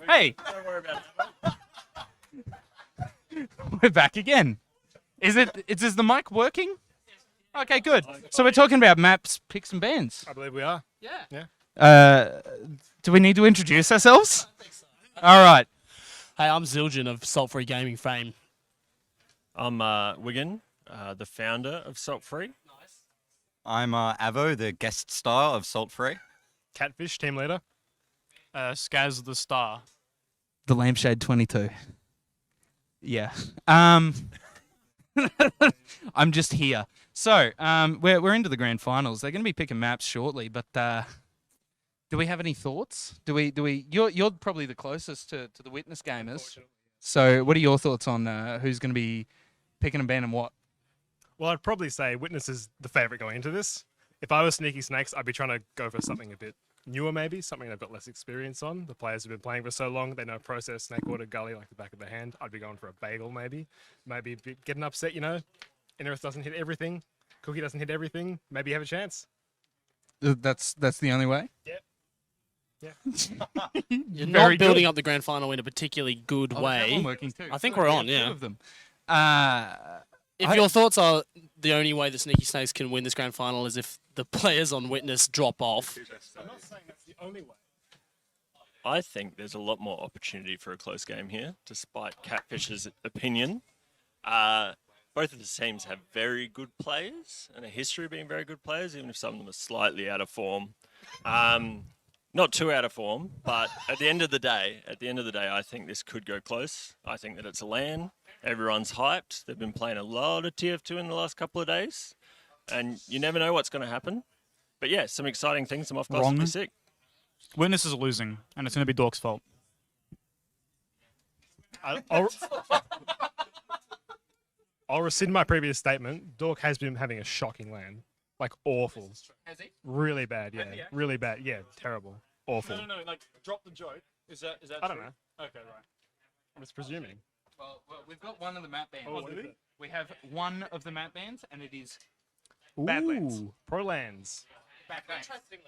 Hey, Don't worry about it. we're back again. Is the mic working? Okay, good. So we're talking about maps, picks, and bands. I believe we are. Do we need to introduce ourselves? All right. Hey, I'm Zildjian of Salt Free Gaming fame. I'm Wigan, the founder of Salt Free. I'm Avo, the guest star of Salt Free. Catfish, team leader. Skaz the Star. The Lampshade 22. Yeah. I'm just here. So, we're into the grand finals. They're going to be picking maps shortly, but do we have any thoughts? Do we? You're probably the closest to the witness gamers. So, what are your thoughts on who's going to be picking a band and what? Well, I'd probably say Witness is the favourite going into this. If I was Sneaky Snakes, I'd be trying to go for something a bit newer, maybe something they've got less experience on. The players have been playing for so long, they know process, Snakewater, Gully like the back of their hand. I'd be going for a bagel, maybe getting upset. Innerith doesn't hit everything, Cookie doesn't hit everything. Maybe you have a chance. That's the only way. Yeah. You're Very not building good. up the grand final in a particularly good Oh, way. that one working too. I think Good, we're we on, have two yeah. of them. If your thoughts are the only way the Sneaky Snakes can win this grand final is if the players on Witness drop off. I'm not saying that's the only way. I think there's a lot more opportunity for a close game here, despite Catfish's opinion. Both of the teams have very good players and a history of being very good players, even if some of them are slightly out of form. Not too out of form, but at the end of the day, I think this could go close. I think that it's a LAN. Everyone's hyped. They've been playing a lot of TF2 in the last couple of days, and you never know what's going to happen. But yeah, some exciting things. Some off-class will be sick. Witness is losing, and it's going to be Dork's fault. I'll rescind my previous statement. Dork has been having a shocking LAN. Like, awful. Has he? Really bad, yeah. Really bad. Yeah, terrible. Awful. No. Like, drop the joke. Is that I don't know. Okay, right. I'm just presuming. Well, we've got one of the map bands. Oh, what is it? We have one of the map bands, and it is Badlands. Prolans.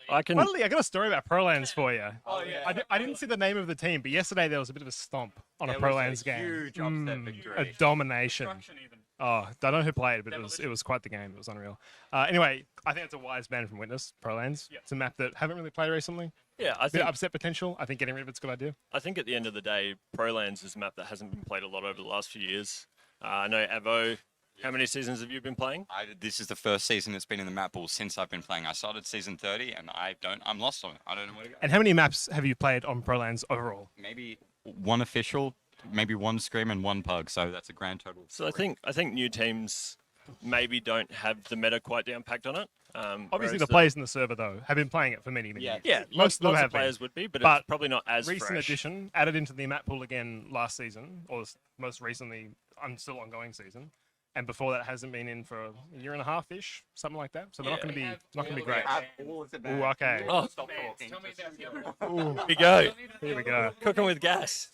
I can. Finally, I got a story about Prolans for you. Oh, yeah. I didn't see the name of the team, but yesterday there was a bit of a stomp on a Prolans game. Huge upset victory. A domination. even. Oh, I don't know who played, but it was quite the game. It was unreal. Anyway, I think it's a wise ban from Witness, Prolans. Yeah. It's a map that haven't really played recently. Yeah, I Bit think. of upset potential. I think getting rid of it's a good idea. I think at the end of the day, Prolands is a map that hasn't been played a lot over the last few years. I know Avo. How many seasons have you been playing? This is the first season it's been in the map pool since I've been playing. I started season 30 and I'm lost on it. I don't know where to go. And how many maps have you played on Prolans overall? Maybe one official, maybe one scream and one pug. So that's a grand total. So I think new teams maybe don't have the meta quite down packed on it. Obviously, whereas the players in the server, though, have been playing it for many, many years. Yeah, Most of them lots have been. players would be, but But it's probably not as Recent fresh. addition, added into the map pool again last season, or most recently, still ongoing season. And before that hasn't been in for a year and a half-ish, something like that. So they're not going to be great. Ooh, okay. Oh, Stop talking. Tell me about the Ooh, here we go. here we go. Cooking with gas.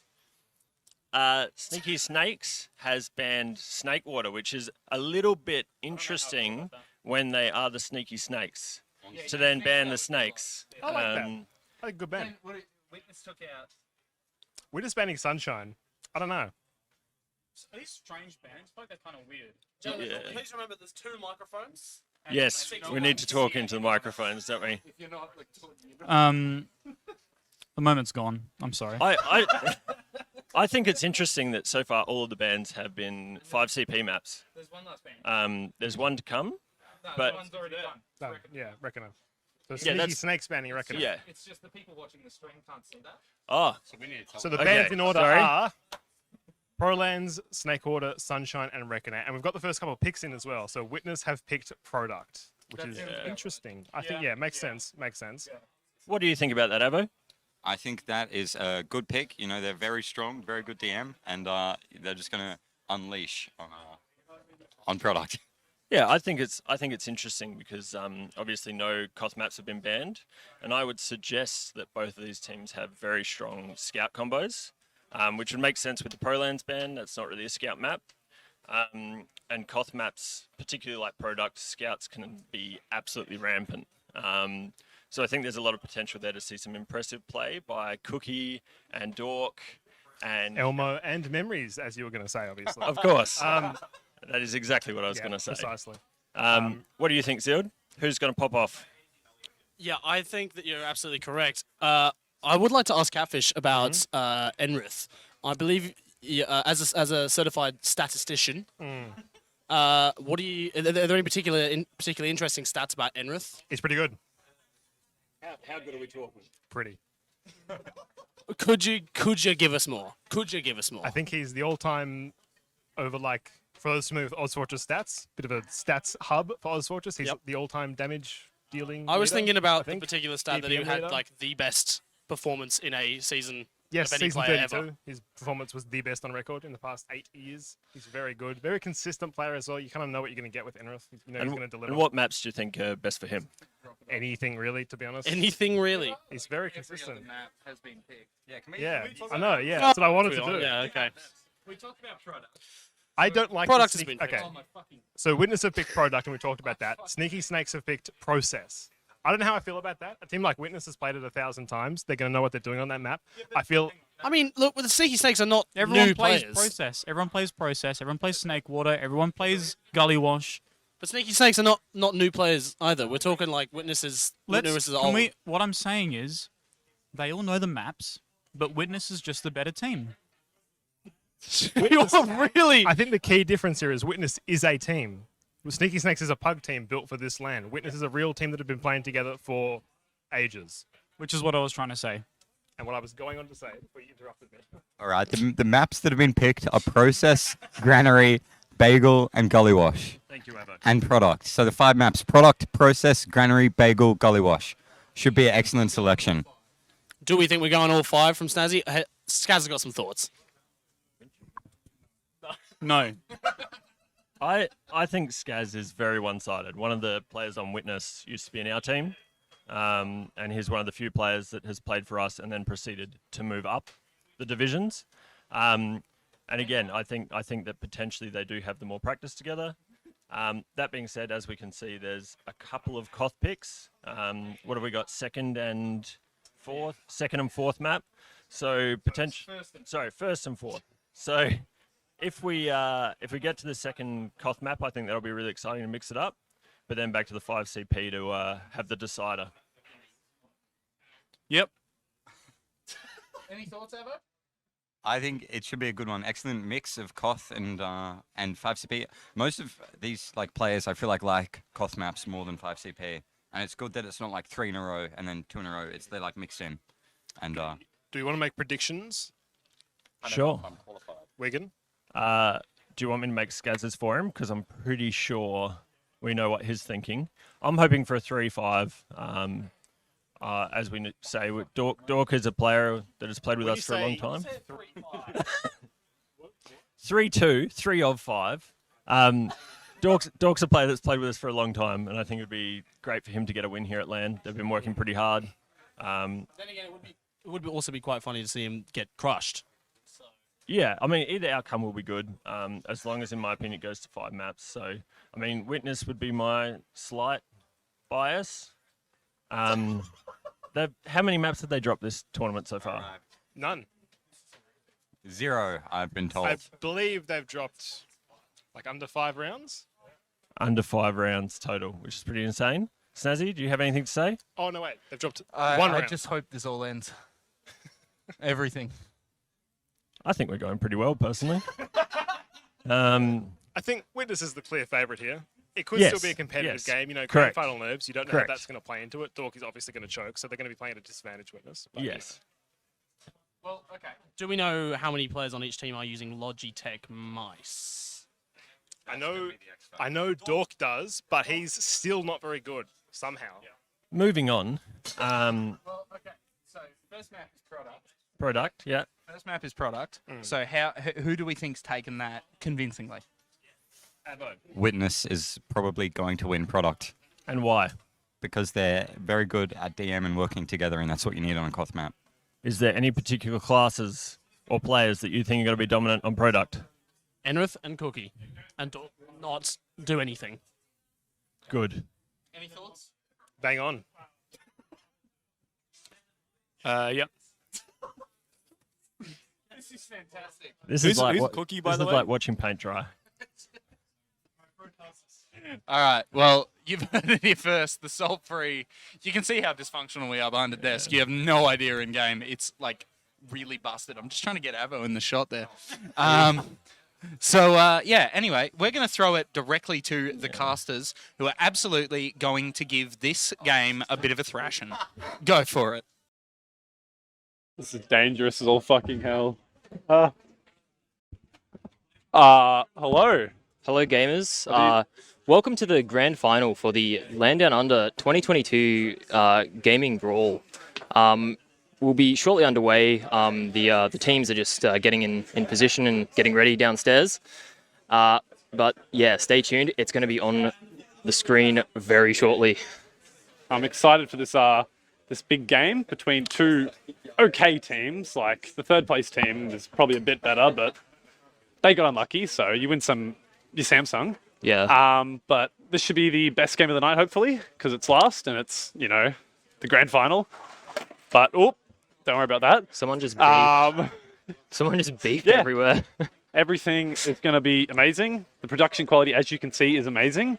Sneaky Snakes has banned Snakewater, which is a little bit interesting when they are the Sneaky Snakes. To then ban the snakes. I like that. I think good ban. Witness took out. We're just banning Sunshine. I don't know. Are these strange bands? I feel like they're kind of weird. Yeah. Please remember there's 2 microphones. Yes, we need to talk into the microphones, don't we? The moment's gone. I'm sorry. I think it's interesting that so far all of the bands have been 5 CP maps. There's one last band. There's one to come, No, but- that one's already done. No, yeah, reckon. So Yeah, sneaky that's- snakes banning, you reckon? Yeah. It's just the people watching the stream can't see that. Oh, So the Okay, bans in order sorry. are Prolands, Snake Order, Sunshine, and Reckoner. And we've got the first couple of picks in as well. So Witness have picked Product, which is Yeah. interesting. I think, yeah, makes sense. Makes sense. what do you think about that, Avo? I think that is a good pick. You know, they're very strong, very good DM, and they're just going to unleash on product. Yeah, I think it's interesting because obviously no Koth maps have been banned, and I would suggest that both of these teams have very strong scout combos, which would make sense with the Prolands ban. That's not really a scout map, and Koth maps, particularly like product scouts, can be absolutely rampant. So I think there's a lot of potential there to see some impressive play by Cookie and Dork, and Elmo and Memories, as you were going to say, obviously. of course, that is exactly what I was Yeah, going to say. precisely. What do you think, Zild? Who's going to pop off? Yeah, I think that you're absolutely correct. I would like to ask Catfish about Enrith. I believe, as a certified statistician, what do you? Are there any particularly interesting stats about Enrith? He's pretty good. How good are we talking? Pretty. Could you give us more? Could you give us more? I think he's the all-time over, like, for those familiar with OzFortress stats, bit of a stats hub for OzFortress. He's Yep. the all-time damage dealing I was leader, thinking I about the think. particular stat that he DPM had leader. like the best performance in a season Yes, of any season player 32. ever. His performance was the best on record in the past 8 years. He's very good. Very consistent player as well. You kind of know what you're going to get with Enrith. You know he's going to deliver And what maps do you think are best for him? anything, really, to be honest. Anything really? He's very Every other consistent. map has been picked. Yeah, can we? Yeah, I know. Yeah, that's what I wanted to do. Yeah, okay. We talked about product. I don't like Product the has sneak- been Okay, Oh my fucking. so Witness have picked Product, and we talked about that. Sneaky Snakes have picked Process. I don't know how I feel about that. A team like Witness has played it 1,000 times. They're going to know what they're doing on that map. I feel I mean, look, the Sneaky Snakes are not Everyone new plays players. process. Everyone plays process. Everyone plays snake water. Everyone plays gully wash. But Sneaky Snakes are not new players either. We're talking like Witnesses. Witnesses are Can old. we? What I'm saying is, they all know the maps, but Witness is just the better team. You're really. I think the key difference here is Witness is a team. Sneaky Snakes is a pug team built for this land. Witness is a real team that have been playing together for ages. Which is what I was trying to say. And what I was going on to say before you interrupted me. All right, the maps that have been picked are Process, Granary, Bagel, and Gully Wash. Thank you, Evo. And Product. So the 5 maps: Product, Process, Granary, Bagel, Gully Wash. Should be an excellent selection. Do we think we're going all 5 from Snazzy? Skaz has got some thoughts. No. I think Skaz is very one-sided. One of the players on Witness used to be in our team, and he's one of the few players that has played for us and then proceeded to move up the divisions. And again, I think that potentially they do have the more practice together. That being said, as we can see, there's a couple of Koth picks. What have we got? Second and fourth map. So first and fourth. So if we get to the second Koth map, I think that'll be really exciting to mix it up. But then back to the 5 CP to have the decider. Yep. Any thoughts, Evo? I think it should be a good one. Excellent mix of Koth and 5CP. Most of these players, I feel like Koth maps more than 5CP, and it's good that it's not like 3 in a row and then 2 in a row. They're mixed in, and Do we want to make predictions, Sure. Wigan? Do you want me to make Skaz's for him? Because I'm pretty sure we know what he's thinking. I'm hoping for a 3-5. As we say, Dork is a player that has played with us for a long time. 3-2, 3 of 5. Dork's a player that's played with us for a long time, and I think it would be great for him to get a win here at LAN. They've been working pretty hard. Then again, it would also be quite funny to see him get crushed. Yeah, I mean, either outcome will be good, as long as, in my opinion, it goes to 5 maps. So, I mean, Witness would be my slight bias. How many maps have they dropped this tournament so far? None. 0, I've been told. I believe they've dropped under 5 rounds. Under 5 rounds total, which is pretty insane. Snazzy, do you have anything to say? Oh, no, wait. They've dropped I 1 round. just hope this all ends. Everything. I think we're going pretty well, personally. I think Witness is the clear favourite here. It could Yes, still be a competitive yes. game. You know, Correct. grand final nerves. You don't know Correct. how that's going to play into it. Dork is obviously going to choke, so they're going to be playing at a disadvantage Witness. But, Yes. Well, okay. Do we know how many players on each team are using Logitech mice? I know Dork does, but he's still not very good somehow. Moving on. Well, okay. So first map is product. Product, yeah. First map is product. So who do we think's taken that convincingly? Witness is probably going to win product And why? because they're very good at DM and working together, and that's what you need on a Koth map. Is there any particular classes or players that you think are going to be dominant on product? Enrith and Cookie. And do not do anything. Good. Any thoughts? Bang on. Yep. This is fantastic. This Who's- is like who's what- Cookie, by this the is way? like watching paint dry. All right. Well, you've heard it here first. The salt-free. You can see how dysfunctional we are behind the desk. You have no idea in game. It's like really busted. I'm just trying to get Avo in the shot there. Yeah. Anyway, we're going to throw it directly to the casters, who are absolutely going to give this game a bit of a thrashing. Go for it. This is dangerous as all fucking hell. Hello. Hello, gamers. Welcome to the grand final for the LAN Downunder 2022 Gaming Brawl. We'll be shortly underway. The teams are just getting in position and getting ready downstairs. But yeah, stay tuned. It's going to be on the screen very shortly. I'm excited for this big game between two okay teams. Like the third place team is probably a bit better, but they got unlucky. So you win your Samsung. Yeah. But this should be the best game of the night, hopefully, because it's last and it's the grand final. But don't worry about that. Someone just beeped. Someone just beeped yeah. everywhere. Everything is going to be amazing. The production quality, as you can see, is amazing.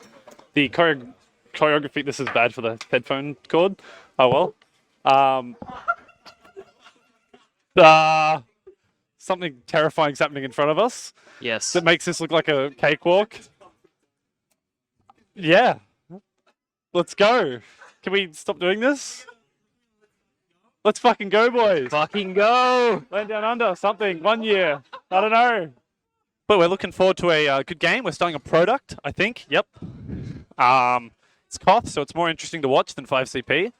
The choreography, this is bad for the headphone cord. Oh well. Something terrifying is happening in front of us Yes. that makes this look like a cakewalk. Yeah. Let's go. Can we stop doing this? Let's fucking go, boys. Fucking go! LAN Downunder, something, 1 year. I don't know. But we're looking forward to a good game. We're starting a product, I think. Yep. It's Koth, so it's more interesting to watch than 5CP.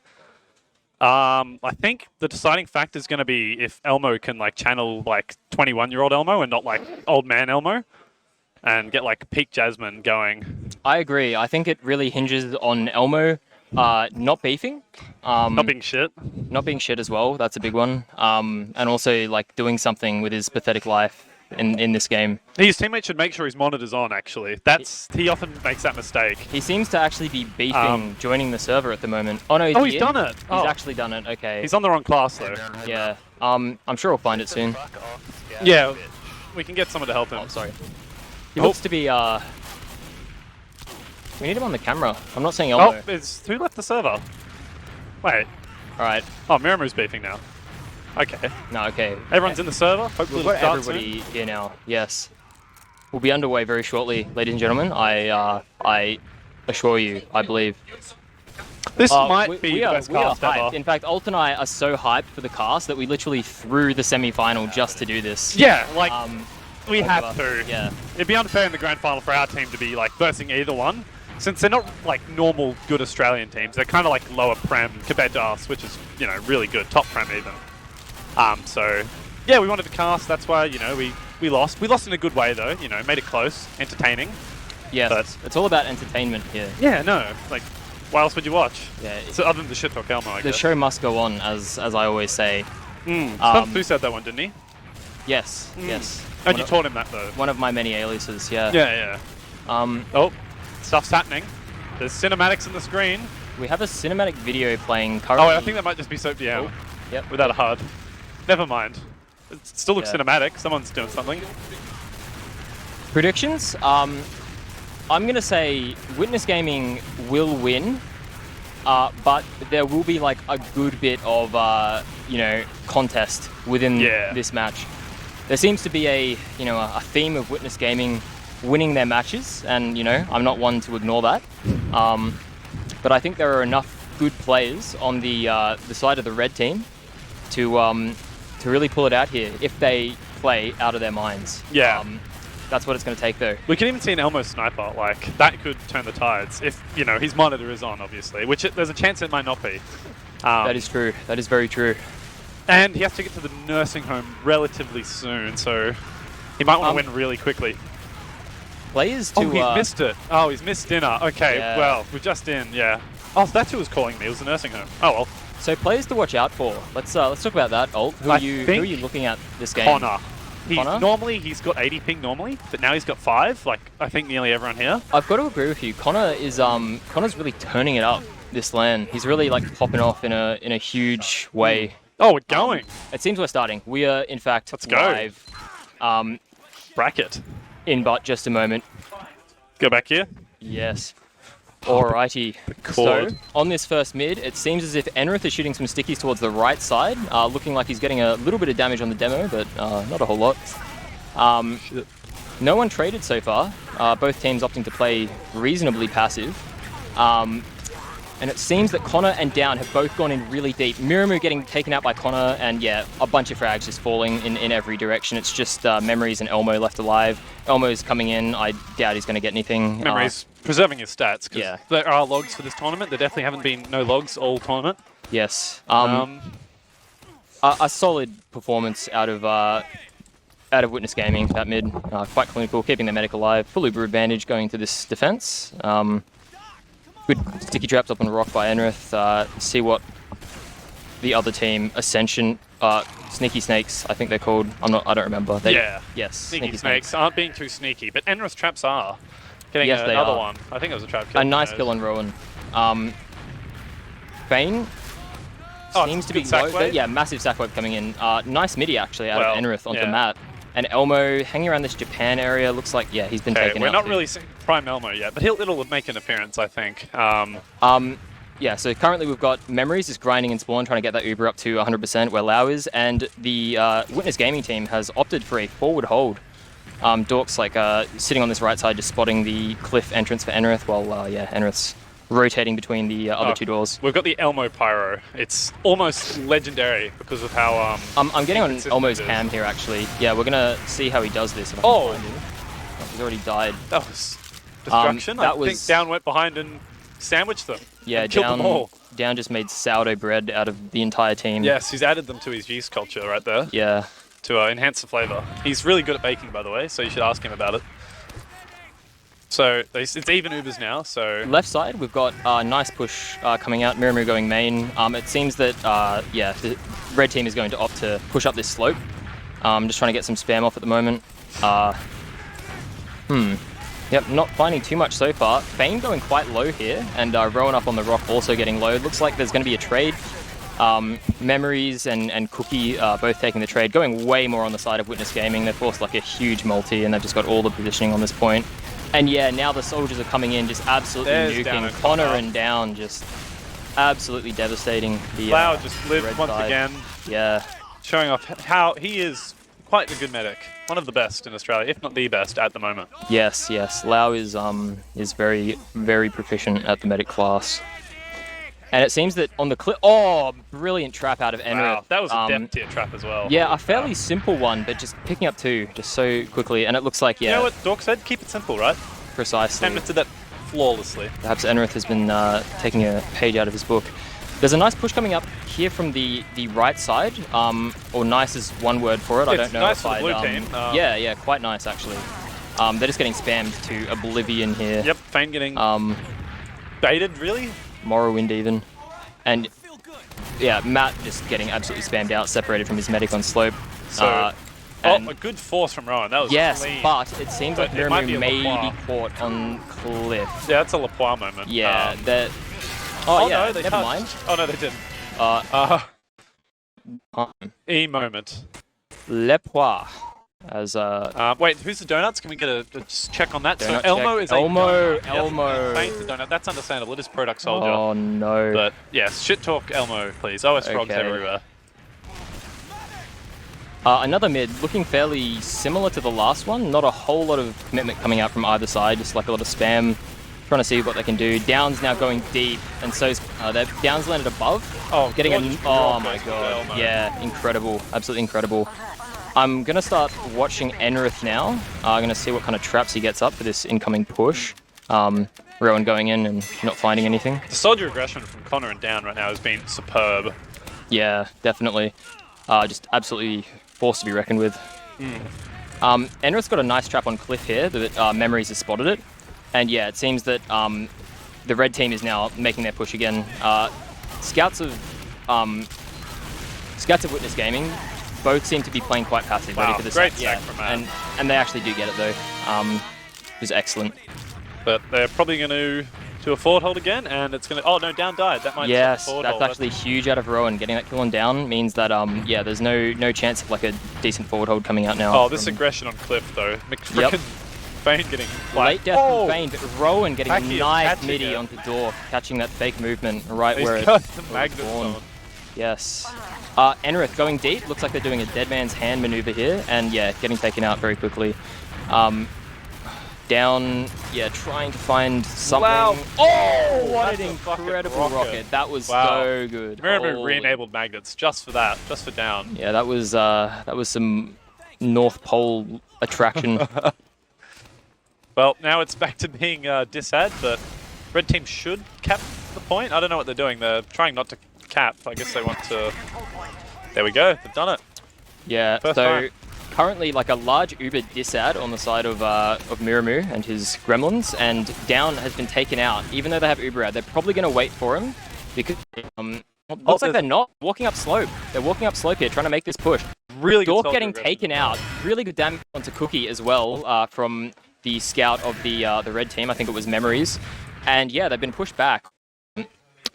I think the deciding factor is going to be if Elmo can channel 21-year-old Elmo and not old man Elmo, and get peak Jasmine going. I agree. I think it really hinges on Elmo not beefing. Not being shit. Not being shit as well. That's a big one. And also doing something with his pathetic life in this game. His teammate should make sure his monitor's on. Actually, he often makes that mistake. He seems to actually be beefing, joining the server at the moment. Oh no, He's done it. He's actually done it. Okay. He's on the wrong class though. Yeah. I'm sure we'll find it soon. Yeah, we can get someone to help him. Oh, sorry. He looks to be. We need him on the camera. I'm not saying Elmo. Who left the server? Wait. All right. Oh, Miramu's beefing now. Okay. No. Okay. Everyone's in the server. Hopefully We've it'll got start everybody here now. Yes. We'll be underway very shortly, ladies and gentlemen. I assure you, I believe. soon. This might be the best we are cast hyped. ever. In fact, Alt and I are so hyped for the cast that we literally threw the semi-final just to do this. Yeah, we whatever. have to. Yeah. It'd be unfair in the grand final for our team to be versing either one, since they're not normal good Australian teams. They're kind of lower prem compared to us, which is really good, top prem even. So yeah, we wanted to cast. That's why we lost. We lost in a good way though. Made it close, entertaining. Yes. But- It's all about entertainment here. Yeah, no, why else would you watch? Yeah. So other than the shit talk Elmo, I The guess. show must go on, as I always say. Fu said that one, didn't he? Yes. Yes. And you taught him that though. One of my many aliases. Yeah. Yeah. Um. Oh, stuff's happening. There's cinematics on the screen. We have a cinematic video playing Oh, currently. I think that might just be soaped down. Yep. Without a HUD. Never mind. It still looks Yeah. cinematic. Someone's doing something. Predictions. I'm gonna say Witness Gaming will win, but there will be a good bit of contest within Yeah. this match. There seems to be a theme of Witness Gaming winning their matches, and I'm not one to ignore that. But I think there are enough good players on the side of the red team to really pull it out here if they play out of their minds. Yeah. That's what it's going to take, though. We can even see an Elmo sniper, like, that could turn the tides if, his monitor is on, obviously, which there's a chance it might not be. That is true. That is very true. And he has to get to the nursing home relatively soon, so he might want to win really quickly. Players to... Oh, he's missed it. Oh, he's missed dinner. Okay, Yeah. well, we're just in, yeah. Oh, that's who was calling me. It was the nursing home. Oh, well. So players to watch out for. Let's talk about that, Alt. Who are you looking at this game? Connor. Connor? He's got 80 ping normally, but now he's got 5, like I think nearly everyone here. I've got to agree with you. Connor's really turning it up this LAN. He's really like popping off in a huge way. Oh, we're going. It seems we're starting. We are in fact Let's go. live. Bracket. In but just a moment. Go back here. Yes. Alrighty. So, cord. on this first mid, it seems as if Enrith is shooting some stickies towards the right side, looking like he's getting a little bit of damage on the demo, but not a whole lot. No one traded so far. Both teams opting to play reasonably passive. And it seems that Connor and Down have both gone in really deep. Miramu getting taken out by Connor, and yeah, a bunch of frags just falling in every direction. It's just Memories and Elmo left alive. Elmo's coming in. I doubt he's going to get anything. Memories preserving his stats, because Yeah. there are logs for this tournament. There definitely haven't been no logs all tournament. Yes. A solid performance out of Witness Gaming, that mid. Quite clinical, keeping their medic alive. Full Uber advantage going to this defense. Good sticky traps up on rock by Enrith. See what the other team, Ascension, Sneaky Snakes, I think they're called. I don't remember. Yeah. Yes. Sneaky snakes aren't being too sneaky, but Enrith traps are. Getting Yes, they another are. one. I think it was a trap kill. A nice kill on Rowan. Bane seems to be good sack low. wave. Yeah, massive sack wave coming in. Nice midi actually out Well, of Enrith onto yeah. Matt. And Elmo hanging around this Japan area. Looks like, yeah, he's been Okay, taken we're out. not too. really seeing Prime Elmo yet, but it'll make an appearance, I think. Yeah, so currently we've got Memories just grinding in spawn, trying to get that Uber up to 100% where Lau is, and the Witness Gaming team has opted for a forward hold. Dork's like sitting on this right side, just spotting the cliff entrance for Enrith, while yeah, Enrith's rotating between the other two doors. We've got the Elmo Pyro. It's almost legendary because of how... I'm getting on inconsistent Elmo's it is. cam here, actually. Yeah, we're going to see how he does this. If I Oh! can find him. Oh, he's already died. That was destruction. that I think was- Down went behind and sandwiched them. Yeah, and killed them all. Down just made sourdough bread out of the entire team. Yes, he's added them to his yeast culture right there Yeah. to enhance the flavour. He's really good at baking, by the way, so you should ask him about it. So it's even Ubers now, so... Left side, we've got a nice push coming out. Miramu going main. It seems that, yeah, the red team is going to opt to push up this slope. Just trying to get some spam off at the moment. Yep, not finding too much so far. Fane going quite low here, and Rowan up on the rock also getting low. Looks like there's going to be a trade. Memories and Cookie both taking the trade, going way more on the side of Witness Gaming. They've forced like a huge multi, and they've just got all the positioning on this point. And yeah, now the soldiers are coming in, just absolutely There's Down nuking. and Connor Connor. and Down just absolutely devastating the Lau just lived red once side. again, Yeah. showing off how he is quite a good medic. One of the best in Australia, if not the best at the moment. Yes, yes. Lau is very, very proficient at the medic class. And it seems that on the clip... Oh, brilliant trap out of Enrith. Wow, that was a depth tier trap as well. Yeah, a fairly simple one, but just picking up two just so quickly. And it looks like, yeah, You know what Dork said? Keep it simple, right? precisely. Enrith did that flawlessly. Perhaps Enrith has been taking a page out of his book. There's a nice push coming up here from the right side, or nice is one word for it. I It's don't know nice if for the I'd, blue team. yeah, yeah, quite nice actually. They're just getting spammed to oblivion here. Yep, Fane getting baited, really? Morrowind even. And yeah, Matt just getting absolutely spammed out, separated from his medic on slope. So, and a good force from Rowan. That was yes, clean. but it seems But like it might Miramu be a may LaPois. be caught on cliff. Yeah, that's a LaPois moment. Yeah, that... Oh, yeah, no, they never touched. mind. Oh, no, they didn't. E moment. Le Pois. As wait, who's the donuts? Can we get a just check on that? So Donut Elmo check. is Elmo, a donut. Elmo. Yep, Fane's the donut. That's understandable. It is product soldier. Oh no. But yes, shit talk Elmo, please. OS frogs Okay. everywhere. Another mid, looking fairly similar to the last one. Not a whole lot of commitment coming out from either side, just like a lot of spam. Trying to see what they can do. Down's now going deep, and so's Down's landed above. Oh, getting a oh my goes god, Elmo. yeah, incredible, absolutely incredible. I'm gonna start watching Enrith now. I'm gonna see what kind of traps he gets up for this incoming push. Rowan going in and not finding anything. The soldier aggression from Connor and Down right now has been superb. Yeah, definitely. Just absolutely forced to be reckoned with. Enrith's got a nice trap on Cliff here that Memories has spotted it. And yeah, it seems that the red team is now making their push again. Scouts of Witness Gaming both seem to be playing quite passive, ready Wow, for this. great sack from Matt. And they actually do get it though, which is excellent. But they're probably going to do a forward hold again, and it's going to... Oh, no, Down died. That might Yes, stop the forward that's hold. actually huge out of Rowan. Getting that kill on Down means that, yeah, there's no chance of like a decent forward hold coming out now. Oh, this aggression on Cliff, though. McFrickin' Fane getting... Late death from Fane, but Rowan getting Packy a nice catching midi it. onto Dork, catching that fake movement right He's where got it's the magnets on. Yes. Enrith going deep. Looks like they're doing a dead man's hand maneuver here, and yeah, getting taken out very quickly. Down, yeah, trying to find something. Wow. Oh, what That's an a fucking incredible rocket. rocket. That was Wow. so good. Miramu Holy- re-enabled magnets just for that, just for Down. Yeah, that was some North Pole attraction. Well, now it's back to being disad, but red team should cap the point. I don't know what they're doing. They're trying not to cap. I guess they want to... There we go. They've done it. Yeah, First so time. currently like a large Uber disad on the side of Miramu and his gremlins, and Down has been taken out. Even though they have Uber ad, they're probably going to wait for him because looks like they're not walking up slope. They're walking up slope here, trying to make this push. Really good Dork soldier getting aggression. taken out. Really good damage onto Cookie as well from the scout of the red team. I think it was Memories, and yeah, they've been pushed back.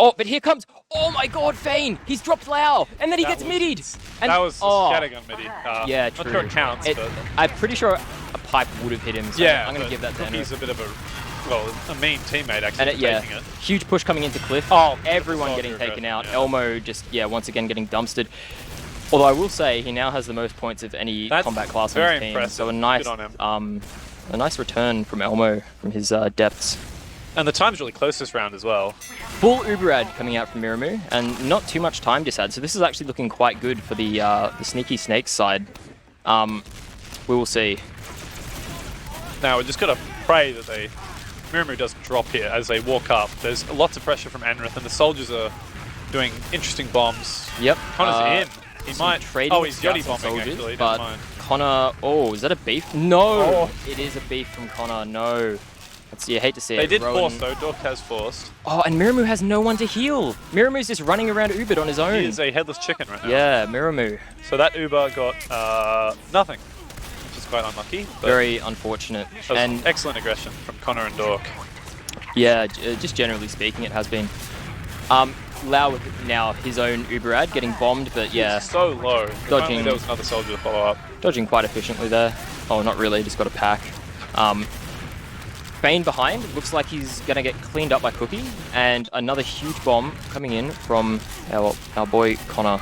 Oh, but here comes... Oh my god, Fane! He's dropped Lau! And then he gets midied! And, That was oh, scattergun midi. yeah, Not true. sure it counts, but... I'm pretty sure a pipe would have hit him, so Yeah, I'm going but to give that to Cookie's Enrith. a bit of a... Well, a mean teammate, actually, And for yeah, taking it. huge push coming into Cliff. Oh, everyone soldier getting taken aggression, out. yeah. Elmo just, yeah, once again getting dumpstered. Although I will say he now has the most points of any That's combat class on very his team. impressive. So a Good on nice return from Elmo from his depths. And the time's really close this round as well. Full Uberad coming out from Miramu, and not too much time disad, so this is actually looking quite good for the Sneaky Snakes side. We will see. Now, we just got to pray that Miramu doesn't drop here as they walk up. There's lots of pressure from Enrith, and the soldiers are doing interesting bombs. Yep. Connor's in. He some might... trading Oh, with he's yachty scouts and bombing, soldiers, actually. but Never mind. Connor... Oh, is that a beef? No! Oh. It is a beef from Connor, no. You hate to see They it. did Rowan- force, though. Dork has forced. Oh, and Miramu has no one to heal. Miramu's just running around Ubud on his own. He is a headless chicken right now. Yeah, Miramu. So that Uber got nothing, which is quite unlucky. But Very unfortunate. that was And excellent aggression from Connor and Dork. yeah, just generally speaking, it has been. Lau with now his own Uberad getting bombed, but yeah, It's so low. If Dodging. only there was another soldier to follow up. dodging quite efficiently there. Oh, not really, just got a pack. Bane behind, looks like he's gonna get cleaned up by Cookie, and another huge bomb coming in from our boy Connor.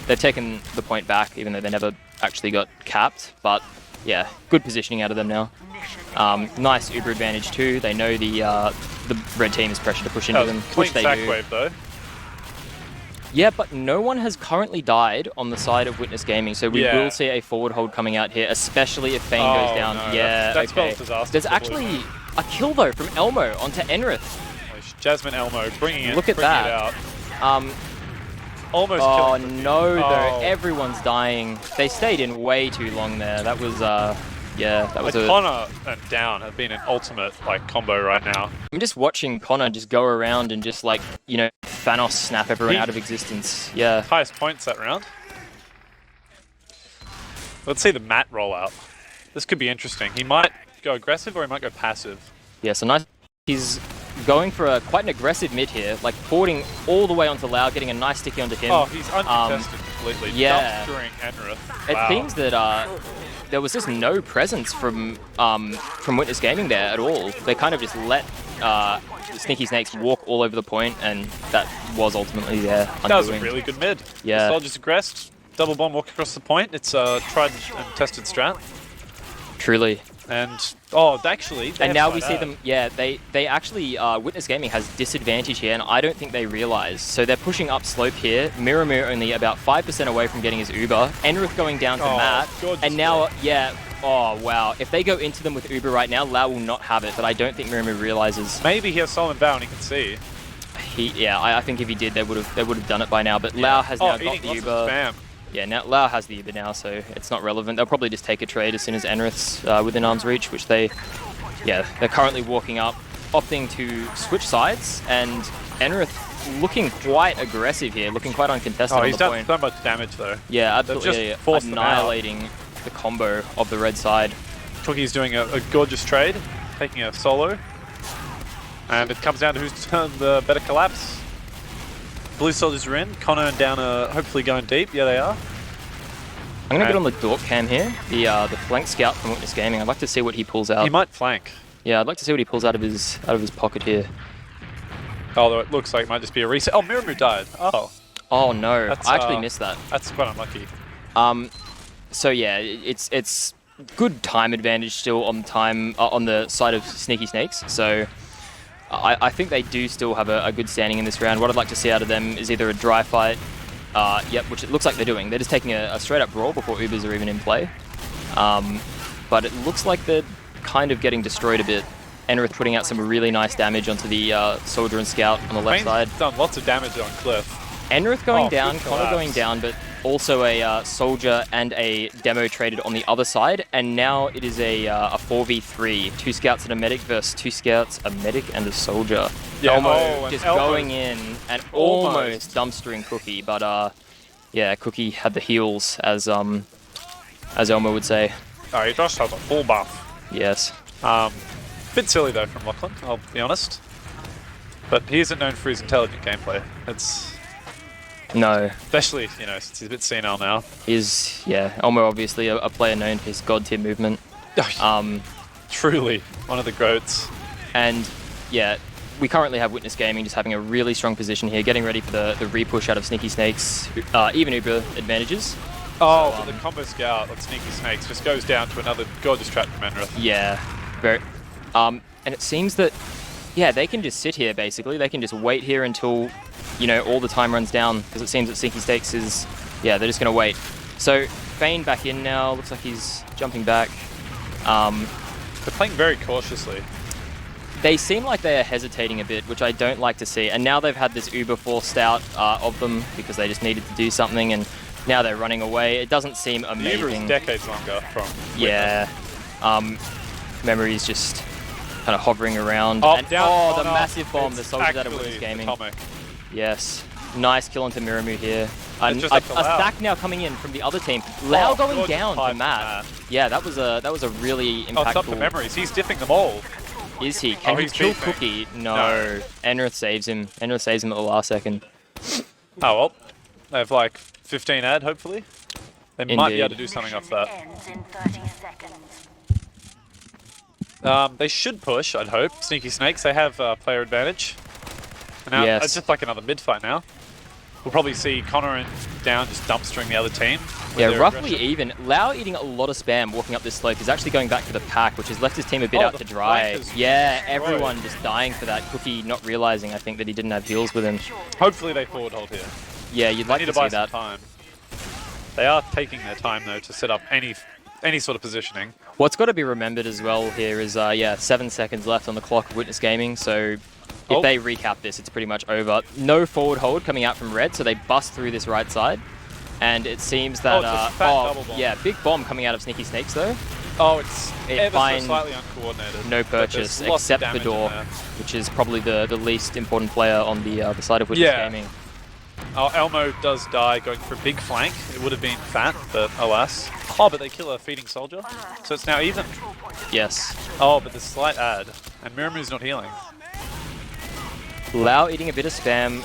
They've taken the point back, even though they never actually got capped, but yeah, good positioning out of them now. Nice Uber advantage too. They know the red team is pressured to push into That them, was a clean which they sack do. wave, though. Yeah, but no one has currently died on the side of Witness Gaming, so we Yeah. will see a forward hold coming out here, especially if Fane Oh, goes down. no, Yeah, that spells okay. disaster There's for the actually a kill though from Elmo onto Enrith. Jasmine Elmo bringing it, Look at bringing that. it out. Almost Oh killing Cookie. no, though, Oh. everyone's dying. They stayed in way too long there. That was yeah, that was Like a. Connor and Down have been an ultimate like combo right now. I'm just watching Connor just go around and just like, you know, Thanos snap everyone out of existence. Yeah. Highest points that round. Let's see the Matt rollout. This could be interesting. He might go aggressive or he might go passive. Yeah, so nice. He's going for quite an aggressive mid here, like forwarding all the way onto Lau, getting a nice sticky onto him. Oh, he's uncontested completely. yeah. Dumpstering Enrith. It Wow. seems that there was just no presence from Witness Gaming there at all. They kind of just let Sneaky Snakes walk all over the point, and that was ultimately their undoing. That was a really good mid. Yeah. The soldiers aggressed. double bomb walk across the point. It's a tried and tested strat. Truly. And, oh, actually... they And have now side we see ad. them, yeah, they actually, Witness Gaming has disadvantage here, and I don't think they realize. So they're pushing up slope here. Miramu only about 5% away from getting his Uber. Enrith going down to Matt. gorgeous And now, play. yeah, oh, wow. If they go into them with Uber right now, Lau will not have it, but I don't think Miramu realizes. Maybe he has Solomon Bow and he can see. I think if he did, they would have done it by now. But Lau has now got eating the lots of Uber. spam. Yeah, now Lau has the Uber now, so it's not relevant. They'll probably just take a trade as soon as Enrith's within arm's reach, which they're currently walking up, opting to switch sides, and Enrith looking quite aggressive here, looking quite uncontested on He's the done point. so much damage though. Yeah, They've absolutely. just forced them out. Annihilating the combo of the red side. Cookie's doing a gorgeous trade, taking a solo. And it comes down to who's done the better collapse. Blue soldiers are in. Connor and Downer hopefully going deep. Yeah, they are. I'm gonna get on the Dork cam here, the flank scout from Witness Gaming. I'd like to see what he pulls out. He might flank. Yeah, I'd like to see what he pulls out of his pocket here. Although it looks like it might just be a reset. Oh, Miramu died. Oh, Oh no, That's, I actually missed that. that's quite unlucky. So yeah, it's good time advantage still on the side of Sneaky Snakes. So I think they do still have a good standing in this round. What I'd like to see out of them is either a dry fight, which it looks like they're doing. They're just taking a straight up brawl before Ubers are even in play. But it looks like they're kind of getting destroyed a bit. Enrith putting out some really nice damage onto the Soldier and Scout on the left side. Done lots of damage on Cliff. Enrith going good down, Connor going collapse. down, but also a Soldier and a Demo traded on the other side. And now it is a 4v3. 2 Scouts and a Medic versus 2 Scouts, a Medic and a Soldier. Yeah, Elmo and just Elmo's going in and almost dumpstering Cookie, but yeah, Cookie had the heals, as Elmo would say. Oh, he just has a full buff. Yes. Bit silly though from Lachlan, I'll be honest. But he isn't known for his intelligent gameplay. It's No. especially, since he's a bit senile now. Elmo obviously a player known for his god tier movement. Truly one of the goats. And yeah, we currently have Witness Gaming just having a really strong position here, getting ready for the re-push out of Sneaky Snakes, even Uber advantages. Oh, So, but the combo scout on Sneaky Snakes just goes down to another gorgeous trap from Enrith. Yeah, very. And it seems that, yeah, they can just sit here basically. They can just wait here until, all the time runs down, because it seems that Sneaky Snakes is, they're just going to wait. So Fane back in now. Looks like he's jumping back. They're playing very cautiously. They seem like they are hesitating a bit, which I don't like to see. And now they've had this Uber forced out of them because they just needed to do something, and now they're running away. It doesn't seem The Uber is amazing. decades longer from Yeah. Memory's just kind of hovering around. Oh, And, down the corner. massive bomb, the It's Soldiers out of actually Witness Gaming. atomic. Yes. Nice kill onto Miramu here. And just a up to Lau. stack now coming in from the other team. Lau going gorgeous down fight to from Matt. Yeah, that was a really Oh, it's up to impactful. Memories. He's diffing them all. Is he? Can he he's kill beefing. Cookie? No. No. Enrith saves him. Enrith saves him at the last second. Oh, well. They have like 15 ad, hopefully. They might be able to Indeed. do something off that. Ends in 30 seconds. They should push, I'd hope. Sneaky Snakes, they have player advantage. And now, Yes. it's just like another mid fight now. We'll probably see Connor and Down just dumpstering the other team. with Yeah, their roughly aggression. even. Lau eating a lot of spam walking up this slope is actually going back to the pack, which has left his team a bit Oh, out the to dry. flank is Yeah, destroyed. everyone just dying for that. Cookie not realizing, I think, that he didn't have heals with him. Hopefully they forward hold here. Yeah, you'd They like need to to buy see some that. time. They are taking their time though to set up any sort of positioning. What's got to be remembered as well here is, 7 seconds left on the clock of Witness Gaming, so if Oh. they recap this, it's pretty much over. No forward hold coming out from Red, so they bust through this right side. And it seems that, it's a fat double bomb. yeah, big bomb coming out of Sneaky Snakes though. Oh, it's It ever so finds slightly uncoordinated. No but there's purchase lots of except the damage in door, there. which is probably the least important player on the side of Witness Yeah. Gaming. Oh, Elmo does die going for a big flank. It would have been fat, but alas. Oh, but they kill a feeding soldier, so it's now even. Yes. Oh, but there's slight ad, and Miramu's not healing. Lau eating a bit of spam.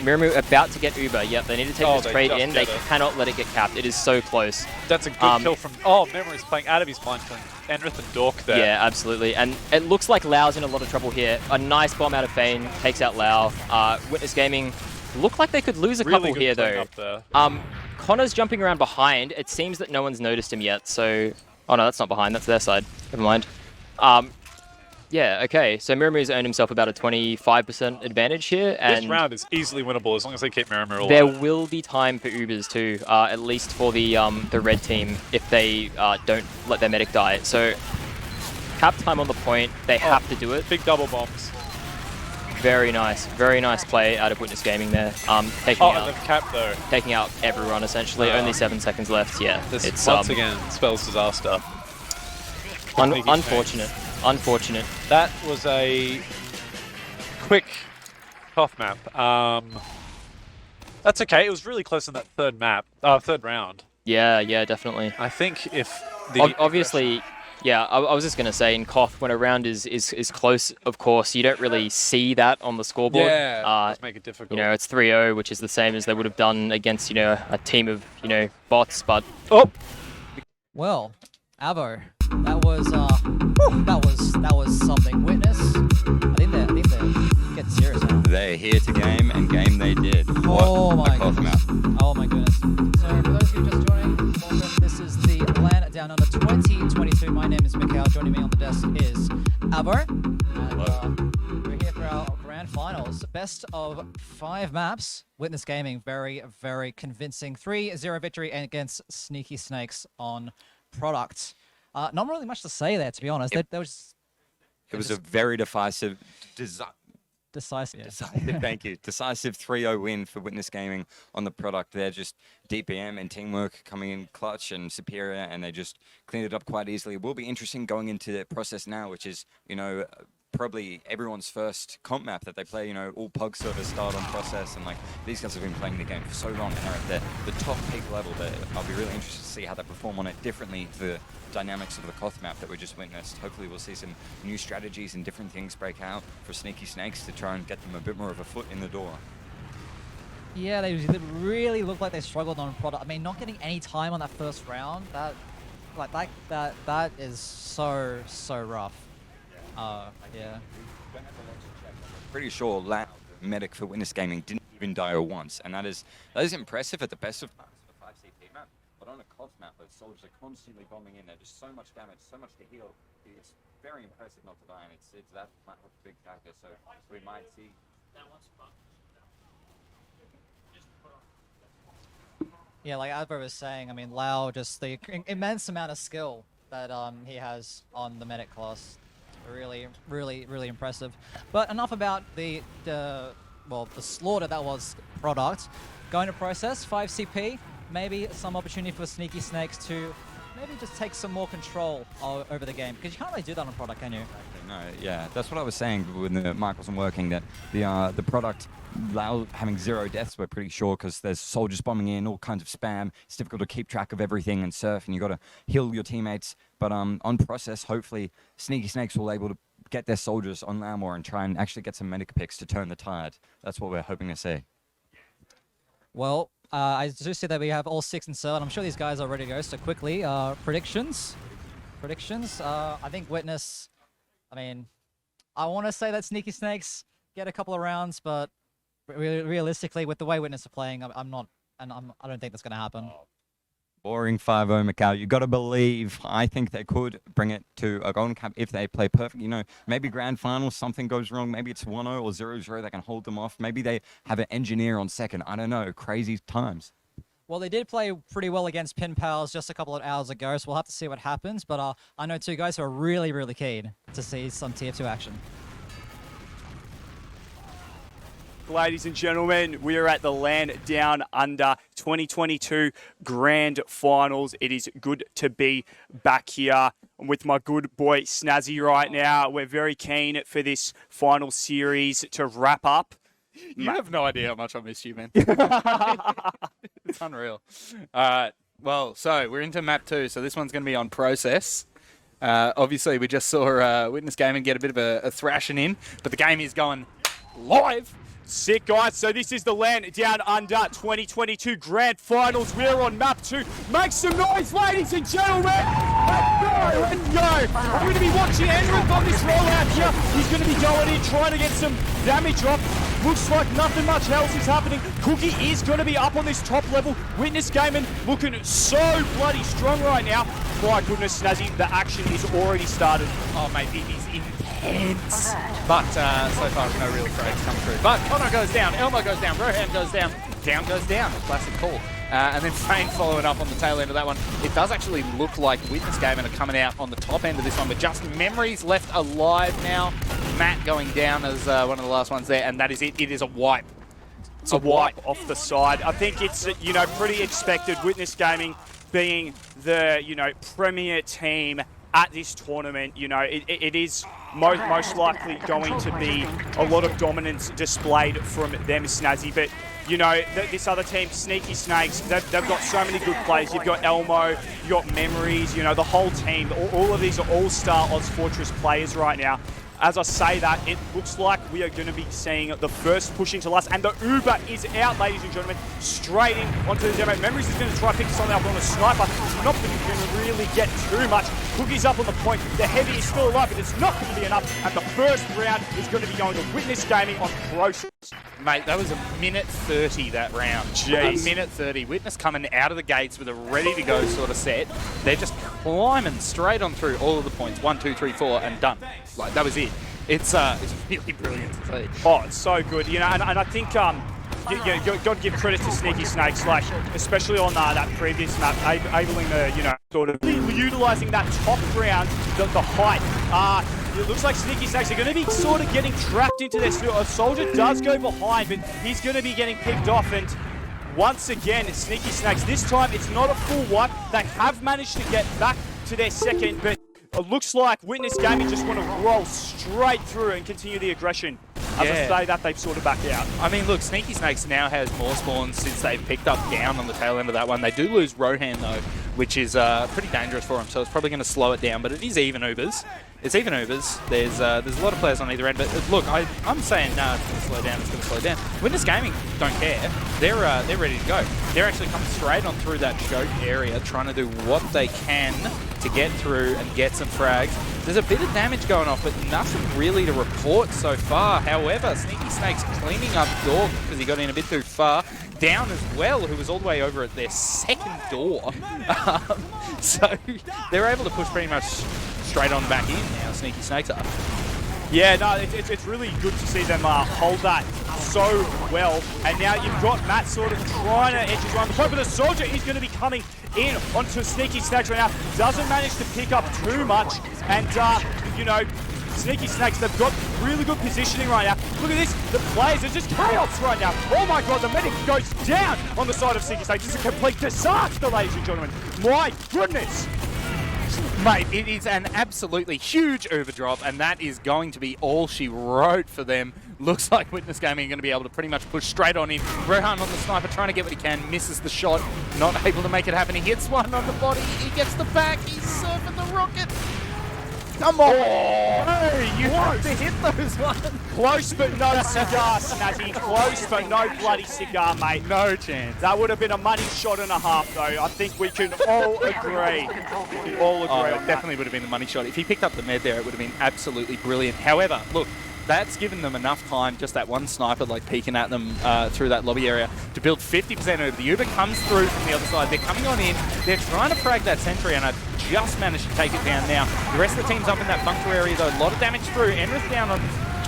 Miramu about to get Uber. Yep, they need to take Oh, this they trade just in. They get it. cannot let it get capped. It is so close. That's a good kill from. Oh, Memory's playing out of his blind from Enrith and Dork there. Yeah, absolutely. And it looks like Lau's in a lot of trouble here. A nice bomb out of Fane takes out Lau. Witness Gaming look like they could lose a Really couple good here playing though. up there. Connor's jumping around behind. It seems that no one's noticed him yet, so... Oh no, that's not behind, that's their side. Never mind. Yeah, okay, so Miramu's earned himself about a 25% advantage here, and This round is easily winnable as long as they keep Miramu alive. there will be time for Ubers too, at least for the red team, if they don't let their medic die. So, cap time on the point, they have to do it. Big double bombs. Very nice play out of Witness Gaming there. Taking Oh, and the cap though. taking out everyone essentially. Only 7 seconds left. Yeah, This it's once again spells disaster. unfortunate. Unfortunate. That was a quick Koth map. That's okay. It was really close in that third round. Yeah, definitely. I think if the Obviously, yeah, I was just gonna say in Koth, when a round is close, of course, you don't really see that on the scoreboard. does make it difficult. You know, it's 3-0, which is the same as they would have done against, you know, a team of, you know, bots. But Well, Avo, that was something. Witness, I think they're getting serious now. They're here to game, and game they did. Oh What my a Koth goodness. map. Oh my goodness. So for those of you just joining, welcome. This is the LAN Downunder 2022. My name is Mikhail. Joining me on the desk is Avo. And we're here for our grand finals. Best of 5 maps. Witness Gaming, very, very convincing. 3-0 victory against Sneaky Snakes on product. Not really much to say there, to be honest. It was a very decisive, decisive. thank you. Decisive 3-0 win for Witness Gaming on the product. They're just DPM and teamwork coming in clutch and superior, and they just cleaned it up quite easily. It will be interesting going into the process now, which is, you know, probably everyone's first comp map that they play. You know, all pug servers start on process, and like these guys have been playing the game for so long and are at the top peak level that I'll be really interested to see how they perform on it differently to the dynamics of the Koth map that we just witnessed. Hopefully we'll see some new strategies and different things break out for Sneaky Snakes to try and get them a bit more of a foot in the door. Yeah, they really look like they struggled on product. I mean, not getting any time on that first round, that is so rough. Yeah. Pretty sure LAN medic for Witness Gaming didn't even die once, and that is impressive at the best of times for 5CP map. But on a Koth map, those soldiers are constantly bombing in there, just so much damage, so much to heal. It's very impressive not to die, and it's that might have a big factor. So we might see. Yeah, like Advo was saying, I mean, Lau, just the immense amount of skill that he has on the medic class. Really impressive. But enough about the slaughter that was product. Going to process, 5CP, maybe some opportunity for Sneaky Snakes to maybe just take some more control over the game, because you can't really do that on product, can you? No, yeah, that's what I was saying when the mic wasn't working, that the product, Lau having 0 deaths, we're pretty sure, because there's soldiers bombing in, all kinds of spam. It's difficult to keep track of everything and surf, and you got to heal your teammates. But on process, hopefully Sneaky Snakes will be able to get their soldiers on Lau more and try and actually get some medic picks to turn the tide. That's what we're hoping to see. Well, I do see that we have all 6 in cell, and I'm sure these guys are ready to go. So quickly, predictions. I think Witness. I mean, I want to say that Sneaky Snakes get a couple of rounds, but realistically, with the way Witness are playing, I don't think that's going to happen. Boring 5-0 Macau. You got to believe. I think they could bring it to a golden cap if they play perfect. You know, maybe grand final, something goes wrong. Maybe it's 1-0 or 0-0. They can hold them off. Maybe they have an engineer on second. I don't know. Crazy times. Well, they did play pretty well against Pin Pals just a couple of hours ago, so we'll have to see what happens. But I know 2 guys who are really keen to see some TF2 action. Ladies and gentlemen, we are at the LAN Downunder 2022 Grand Finals. It is good to be back here. I'm with my good boy Snazzy right now. We're very keen for this final series to wrap up. You have no idea how much I missed you, man. It's unreal. All right. Well, so we're into map 2. So this one's going to be on process. Obviously, we just saw Witness Gaming get a bit of a thrashing in, but the game is going live. Sick, guys. So this is the LAN Downunder 2022 Grand Finals. We're on map 2. Make some noise, ladies and gentlemen. Let's go. I'm going to be watching Enric on this rollout here. He's going to be going in, trying to get some damage off. Looks like nothing much else is happening. Cookie is going to be up on this top level. Witness Gaming looking so bloody strong right now. My goodness, Snazzy, the action is already started. Oh, mate, it is intense. But so far, no real trades come through. But Connor goes down, Elmo goes down, Rohan goes down, down goes down. Classic call. And then Fane following up on the tail end of that one. It does actually look like Witness Gaming are coming out on the top end of this one, but just Memories left alive now. Matt going down as one of the last ones there, and that is it. It is a wipe. It's a wipe off the side. I think it's, you know, pretty expected. Witness Gaming being the, you know, premier team at this tournament, you know, it is most likely going to be a lot of dominance displayed from them, Snazzy. But, you know, this other team, Sneaky Snakes, they've got so many good players. You've got Elmo, you've got Memories, you know, the whole team. All of these are all-star Oz Fortress players right now. As I say that, it looks like we are going to be seeing the first push into last, and the Uber is out, ladies and gentlemen, straight in onto the demo. Memories is going to try to pick something up on a sniper. Not going to really get too much. Cookie's up on the point. The heavy is still alive, but it's not going to be enough. And the first round is going to be going to Witness Gaming on Process. Mate, that was a minute 30 that round. Jeez. A minute 30. Witness coming out of the gates with a ready-to-go sort of set. They're just climbing straight on through all of the points. 1, 2, 3, 4, and done. Like, that was it. It's really brilliant to see. Oh, it's so good. You know, and I think you got to give credit to Sneaky Snakes, like, especially on that previous map, abling the, you know, sort of utilising that top ground, the height. It looks like Sneaky Snakes are going to be sort of getting trapped into their still. A soldier does go behind, but he's going to be getting picked off. And once again, it's Sneaky Snakes. This time, it's not a full wipe. They have managed to get back to their second, but it looks like Witness Gaming just want to roll straight through and continue the aggression. As I say that, they've sort of backed out. I mean, look, Sneaky Snakes now has more spawns since they've picked up down on the tail end of that one. They do lose Rohan, though, which is pretty dangerous for them, so it's probably going to slow it down. But it is even Ubers. It's even Ubers. There's a lot of players on either end. But look, I'm saying, nah, it's going to slow down. It's going to slow down. Witness Gaming don't care. They're ready to go. They're actually coming straight on through that choke area, trying to do what they can to get through and get some frags. There's a bit of damage going off, but nothing really to report so far. However, Sneaky Snakes cleaning up Dog because he got in a bit too far. Down as well, who was all the way over at their second door. So they're able to push pretty much straight on back in now, Sneaky Snakes are. Yeah, no, it's really good to see them hold that so well. And now you've got Matt sort of trying to edge around the point, but the soldier is going to be coming in onto Sneaky Snakes right now. Doesn't manage to pick up too much. And, you know, Sneaky Snakes, they've got really good positioning right now. Look at this, the players are just chaos right now. Oh my God, the medic goes down on the side of Sneaky Snakes. It's a complete disaster, ladies and gentlemen. My goodness. Mate, it is an absolutely huge overdrop, and that is going to be all she wrote for them. Looks like Witness Gaming are going to be able to pretty much push straight on in. Rohan on the sniper, trying to get what he can, misses the shot, not able to make it happen. He hits one on the body, he gets the back, he's surfing the rocket. Come on! Oh, you have to hit those ones. Close but no cigar, Snazzy. Close but no bloody cigar, mate. No chance. That would have been a money shot and a half, though. I think we can all agree. All agree on it definitely would have been the money shot. If he picked up the med there, it would have been absolutely brilliant. However, look, that's given them enough time, just that one sniper like peeking at them through that lobby area, to build 50% over. The Uber comes through from the other side. They're coming on in. They're trying to frag that sentry, and I've just managed to take it down now. The rest of the team's up in that bunker area, though. A lot of damage through. Enrith down on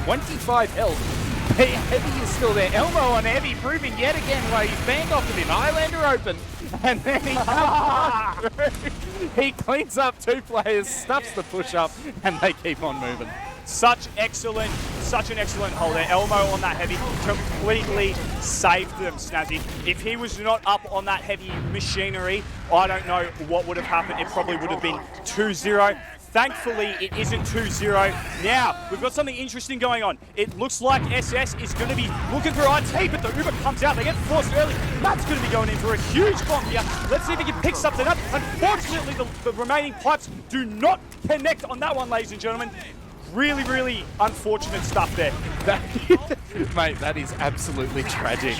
25 health. Heavy is still there. Elmo on Heavy, proving yet again why he's banged off with him. Highlander open. And then he comes through. He cleans up two players, stuffs the push-up, and they keep on moving. Such an excellent hold there. Elmo on that Heavy completely saved them, Snazzy. If he was not up on that Heavy machinery, I don't know what would have happened. It probably would have been 2-0. Thankfully, it isn't 2-0. Now, we've got something interesting going on. It looks like SS is going to be looking for IT, but the Uber comes out. They get forced early. Matt's going to be going in for a huge bomb here. Let's see if he can pick something up. Unfortunately, the remaining pipes do not connect on that one, ladies and gentlemen. really, really unfortunate stuff there. Mate, that is absolutely tragic.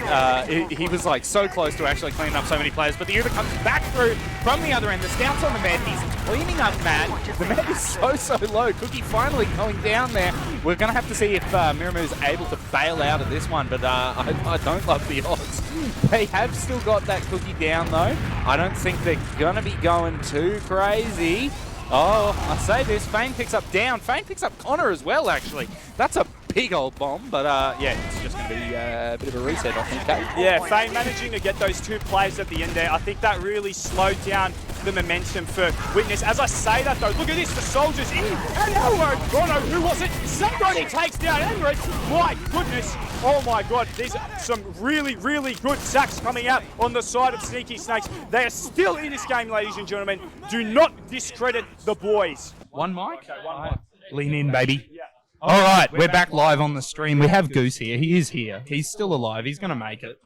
He was like so close to actually cleaning up so many players, but the Uber comes back through from the other end. The Scout's on the med. He's cleaning up Matt. The med is so low. Cookie finally going down there. We're going to have to see if Miramu's able to bail out of this one, but I don't love the odds. They have still got that Cookie down, though. I don't think they're going to be going too crazy. Oh, I say this, Fane picks up down. Fane picks up Connor as well, actually. That's a big old bomb, but yeah, it's just going to be a bit of a reset, I think, Kate. Yeah, Fane managing to get those 2 plays at the end there. I think that really slowed down the momentum for Witness. As I say that, though, look at this, the Soldiers in, and oh no, who was it? Somebody takes down Enric. My goodness, oh my god, there's some really, really good sacks coming out on the side of Sneaky Snakes. They are still in this game, ladies and gentlemen. Do not discredit the boys. One mic? Okay, one mic. Lean in, baby. Yeah. All right, we're back live on the stream. We have Goose here. He is here. He's still alive. He's going to make it.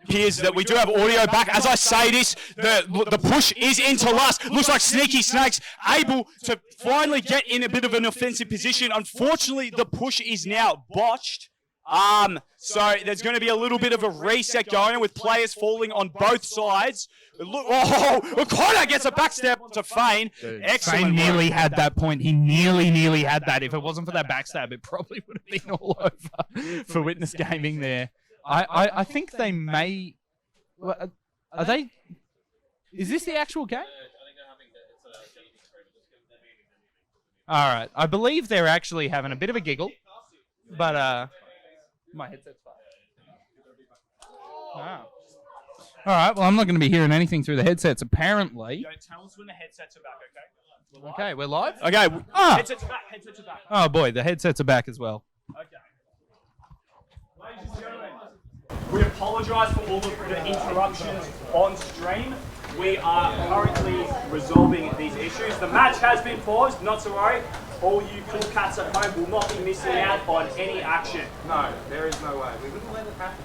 Appears that we do have audio back. As I say this, the push is into Lust. Looks like Sneaky Snakes able to finally get in a bit of an offensive position. Unfortunately, the push is now botched. So there's going to be a little bit of a reset going on with players falling on both sides. Look, oh, Connor gets a backstab to Fane. Excellent. Fane nearly had that point. He nearly had that. If it wasn't for that backstab, it probably would have been all over for Witness Gaming there. I think they may... Are they... Is this the actual game? All right. I believe they're actually having a bit of a giggle. But, my headset's fine. Wow. All right. Well, I'm not going to be hearing anything through the headsets, apparently. Tell us when the headsets are back, okay? Okay, we're live? Okay. Headsets are back. Headsets are back. Oh, boy. The headsets are back as well. Okay. Ladies and gentlemen, we apologise for all of the interruptions on stream. We are currently resolving these issues. The match has been paused, not to worry. All you cool cats at home will not be missing out on any action. No, there is no way. We wouldn't let it happen.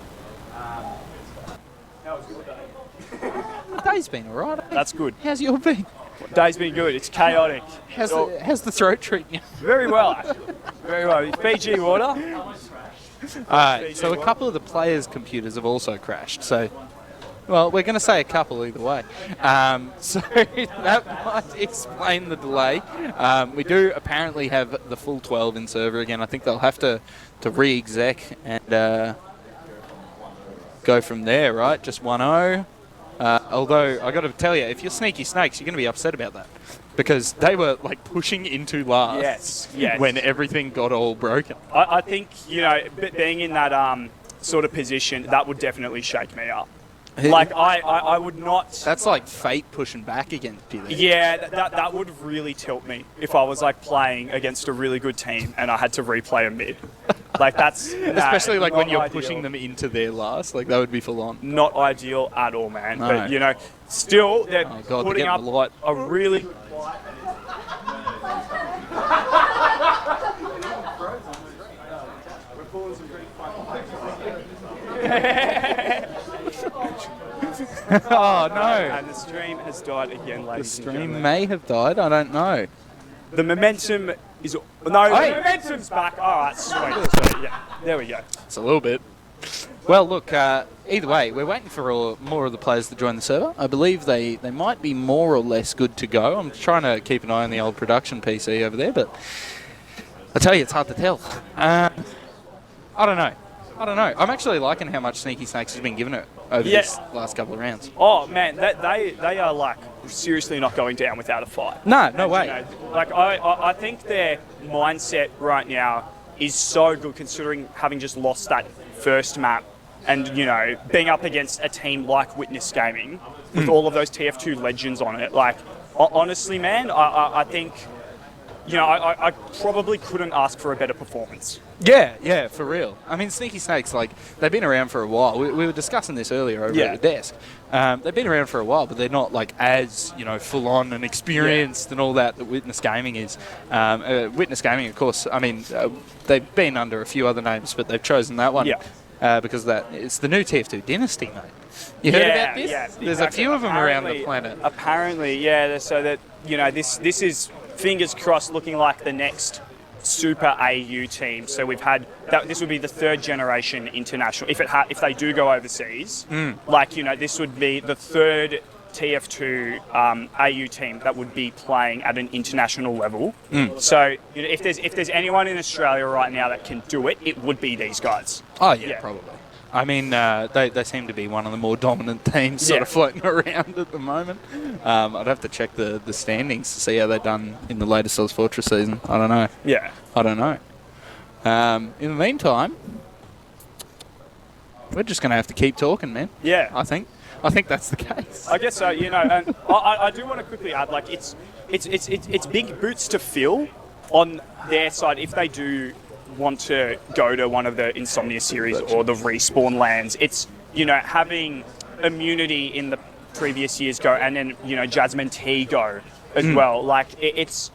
That was good, though. The day's been alright. That's good. How's your been? Day's been good. It's chaotic. How's the throat treating you? Very well, actually. Very well. It's Fiji water. Alright, so a couple of the players' computers have also crashed, so... Well, we're going to say a couple either way. So that might explain the delay. We do apparently have the full 12 in server again. I think they'll have to re-exec and go from there, right? Just 1-0. Although, I got to tell you, if you're Sneaky Snakes, you're going to be upset about that. Because they were like pushing into last when everything got all broken. I think, you know, being in that sort of position, that would definitely shake me up. Like, I would not... That's like fate pushing back against you there. Yeah, that would really tilt me if I was, like, playing against a really good team and I had to replay a mid. Like, that's... Especially, like, when you're pushing them into their last. Like, that would be full on. Not ideal at all, man. No. But, you know, still, they're putting they're up the light. a really... We're pulling some pretty Oh, no. And the stream has died again, ladies and The gentlemen. stream may have died. I don't know. The momentum is... No, the momentum's back. All right, sweet. Yeah, there we go. It's a little bit. Well, look, either way, we're waiting for more of the players to join the server. I believe they might be more or less good to go. I'm trying to keep an eye on the old production PC over there, but I tell you, it's hard to tell. I don't know. I'm actually liking how much Sneaky Snakes has been given it over this last couple of rounds. Oh, man, they are, like, seriously not going down without a fight. No way. You know, like, I think their mindset right now is so good considering having just lost that first map and, you know, being up against a team like Witness Gaming with all of those TF2 legends on it. Like, honestly, man, I think... You know, I probably couldn't ask for a better performance. Yeah, for real. I mean, Sneaky Snakes, like, they've been around for a while. We were discussing this earlier over at the desk. They've been around for a while, but they're not, like, as, you know, full-on and experienced and all that Witness Gaming is. Witness Gaming, of course, I mean, they've been under a few other names, but they've chosen that one because it's the new TF2 dynasty, mate. You heard about this? Yeah, There's a few of them around the planet. Apparently, yeah, so that, you know, this is fingers crossed, looking like the next Super AU team. So we've had that. This would be the third generation international. If they do go overseas, this would be the third TF2 AU team that would be playing at an international level. So if there's anyone in Australia right now that can do it, it would be these guys. Oh yeah, probably. I mean, they seem to be one of the more dominant teams sort of floating around at the moment. I'd have to check the standings to see how they've done in the latest Souls Fortress season. I don't know. Yeah. I don't know. In the meantime, we're just going to have to keep talking, man. Yeah. I think that's the case. I guess so. And I do want to quickly add, like, it's big boots to fill on their side if they do want to go to one of the Insomnia series or the Respawn lands. It's, having Immunity in the previous years go, and then, Jasmine T go as well. Like, it's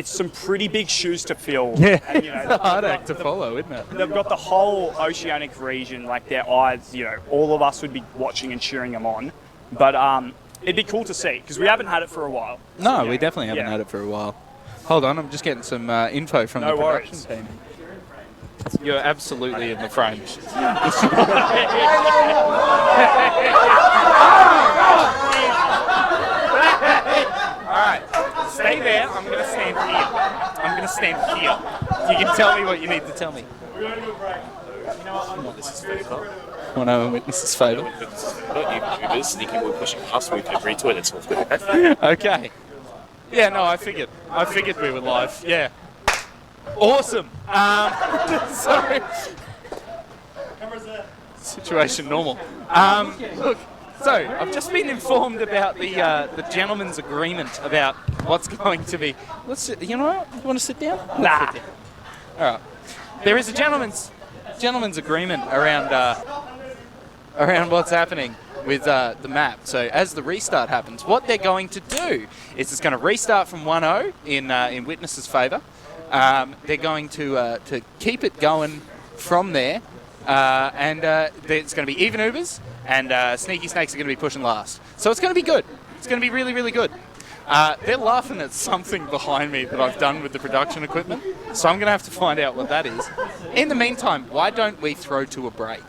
some pretty big shoes to fill. Yeah, and, it's a hard act to follow, isn't it? They've got the whole oceanic region, like their eyes, all of us would be watching and cheering them on. But it'd be cool to see, because we haven't had it for a while. No, we definitely haven't had it for a while. Hold on, I'm just getting some info from the production team. You're absolutely in the frame. Alright, stay there. I'm going to stand here. I'm going to stand here. You can tell me what you need to tell me. Witness's favour. Want to witness's favour? You sneaky boy pushing us, we can agree to it, it's all good, okay? Okay. Yeah, no, I figured we were live. Yeah. Awesome. Sorry. Situation normal. Look, so I've just been informed about the gentleman's agreement about what's going to be. You know what? You want to sit down? Nah. Sit down. All right. There is a gentleman's agreement around what's happening with the map. So as the restart happens, what they're going to do is it's going to restart from 1-0 in Witness's favour. They're going to keep it going from there, and it's going to be even Ubers, and Sneaky Snakes are going to be pushing last. So it's going to be good. It's going to be really, really good. They're laughing at something behind me that I've done with the production equipment, so I'm going to have to find out what that is. In the meantime, why don't we throw to a break?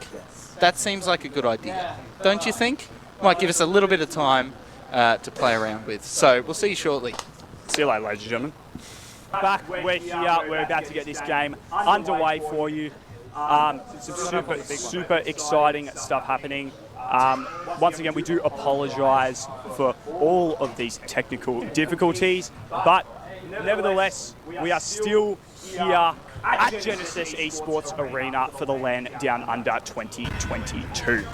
That seems like a good idea, don't you think? Might give us a little bit of time to play around with. So we'll see you shortly. See you later, ladies and gentlemen. Back, we're here. We're about to get this game underway for you. Some super exciting stuff happening. Once again, we do apologise for all of these technical difficulties, but nevertheless, we are still here at Genesis Esports Arena for the LAN Downunder 2022.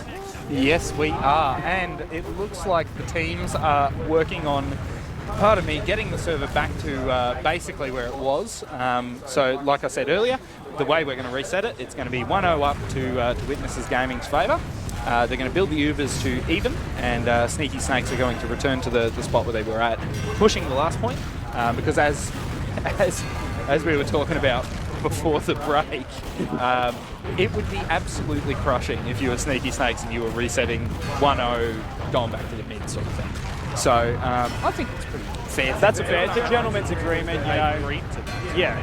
Yes, we are, and it looks like the teams are working on, pardon me, getting the server back to basically where it was. So, like I said earlier, the way we're going to reset it, it's going to be 1-0 up to Witnesses Gaming's favour. They're going to build the Ubers to even, and Sneaky Snakes are going to return to the spot where they were at, pushing the last point, because as we were talking about before the break, it would be absolutely crushing if you were Sneaky Snakes and you were resetting 1-0, going back to the mid sort of thing. So I think it's pretty fair. It's a gentleman's agreement, you know. Yeah.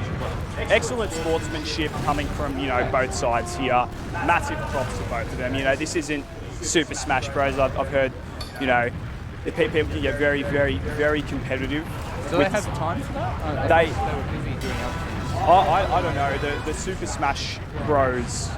Excellent sportsmanship coming from, both sides here. Massive props to both of them. This isn't Super Smash Bros. I've heard, the people can get very, very, very competitive. Do they have time for that? They were busy doing other things. I don't know. The Super Smash Bros.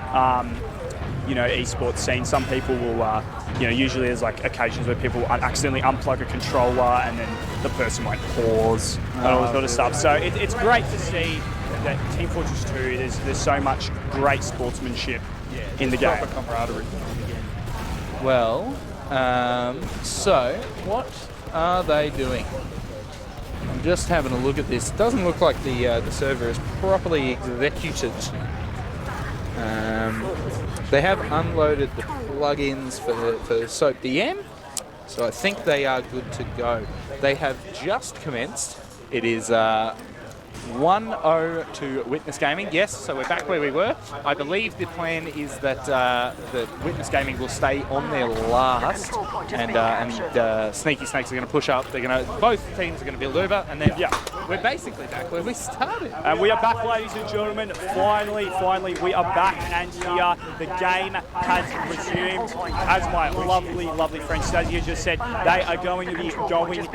Esports scene. Some people will, usually there's like occasions where people accidentally unplug a controller and then the person might pause and all this sort of stuff. So it's great to see that Team Fortress 2, there's so much great sportsmanship in the game. Camaraderie. Well, so what are they doing? I'm just having a look at this. It doesn't look like the server is properly executed. They have unloaded the plugins for Soap DM, so I think they are good to go. They have just commenced. It is 1-0 to Witness Gaming. Yes, so we're back where we were. I believe the plan is that that Witness Gaming will stay on their last, and Sneaky Snakes are going to push up. They're going to both teams are going to build over, and then we're basically back where we started. And we are back, ladies and gentlemen. Finally, we are back, and here the game has resumed. As my lovely friend Snazzy has just said, they are going to be going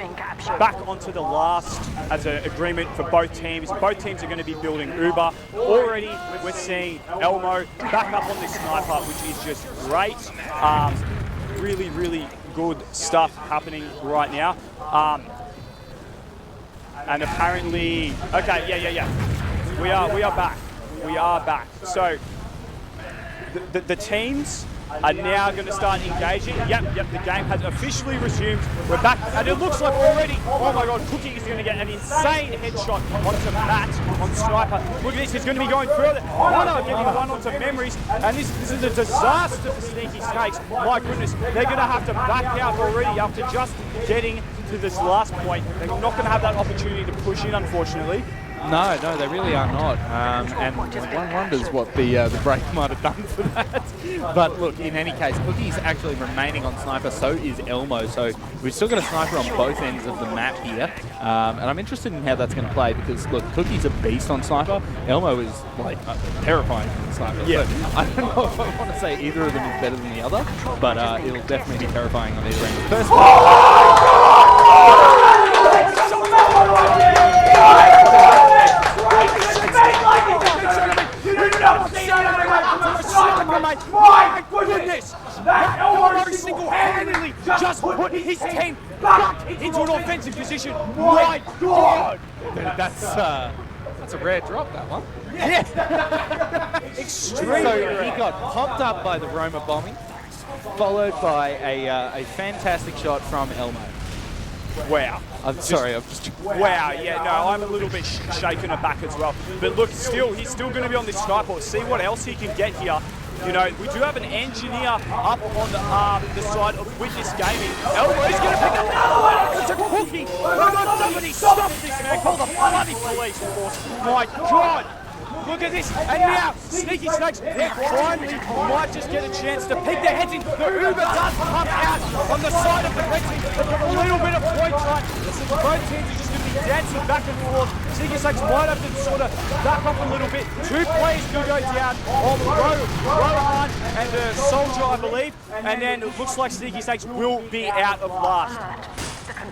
back onto the last as an agreement for both teams. Both teams are going to be building Uber. Already, we're seeing Elmo back up on this sniper, which is just great. Really good stuff happening right now. And apparently, okay, yeah. We are back. So the teams are now going to start engaging. Yep, the game has officially resumed. We're back, and it looks like already, oh my god, Cookie is going to get an insane headshot onto Matt on Sniper. Look at this, he's going to be going further. Mono getting one onto Memories, and this is a disaster for Sneaky Snakes. My goodness, they're going to have to back out already after just getting to this last point. They're not going to have that opportunity to push in, unfortunately. No, they really are not. And one wonders what the break might have done for that. But look, in any case, Cookie's actually remaining on Sniper, so is Elmo. So we've still got a Sniper on both ends of the map here. And I'm interested in how that's going to play because, look, Cookie's a beast on Sniper. Elmo is, like, terrifying on Sniper. Yeah. So I don't know if I want to say either of them is better than the other, but it'll definitely be terrifying on either end. First My goodness! That Elmo single-handedly just put his team back into an offensive position. My God! That's a rare drop, that one. Yeah. Extremely So he got popped up by the Roma bombing, followed by a fantastic shot from Elmo. Wow. I'm sorry, I'm just... Wow, yeah, no, I'm a little bit shaken aback as well. But look, he's still going to be on this sniper. See what else he can get here. You know, we do have an engineer up on the side of Witness Gaming. Elmo's going to pick up another one. It's a Cookie. Oh, God, somebody stop this man. Call the bloody police force. My God. Look at this, and now Sneaky Snakes, they finally might just get a chance to peek their heads in. The Uber does come out on the side of the red team. They've got a little bit of point time. Both teams are just going to be dancing back and forth. Sneaky Snakes might have to sort of back off a little bit. Two players do go down on Rohan and the Soldier, I believe. And then it looks like Sneaky Snakes will be out of last.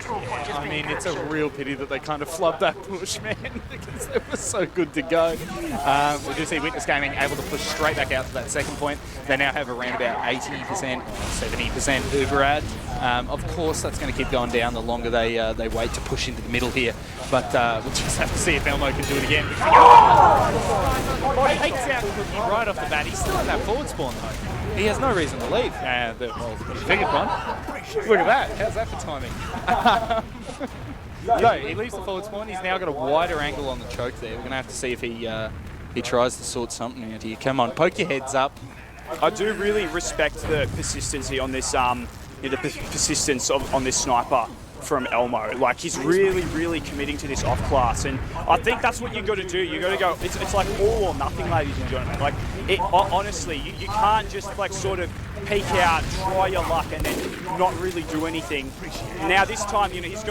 Yeah, I mean, it's a real pity that they kind of flubbed that push, man, because it was so good to go. We do see Witness Gaming able to push straight back out to that second point. They now have around about 80% or 70% Uber ad. Of course, that's going to keep going down the longer they wait to push into the middle here. But we'll just have to see if Elmo can do it again. He takes out Cookie right off the bat. He's still in that forward spawn, though. He has no reason to leave. Well, figured one. Look at that. How's that for timing? No, he leaves the forward spawn. He's now got a wider angle on the choke there. We're going to have to see if he tries to sort something out here. Come on, poke your heads up. I do really respect the persistency on this, the persistence on this sniper from Elmo. Like, he's really committing to this off class, and I think that's what you got to do. You got to go. It's like all or nothing, ladies and gentlemen. Like, honestly, you can't just like sort of peek out, try your luck, and then not really do anything. Now this time, you know, his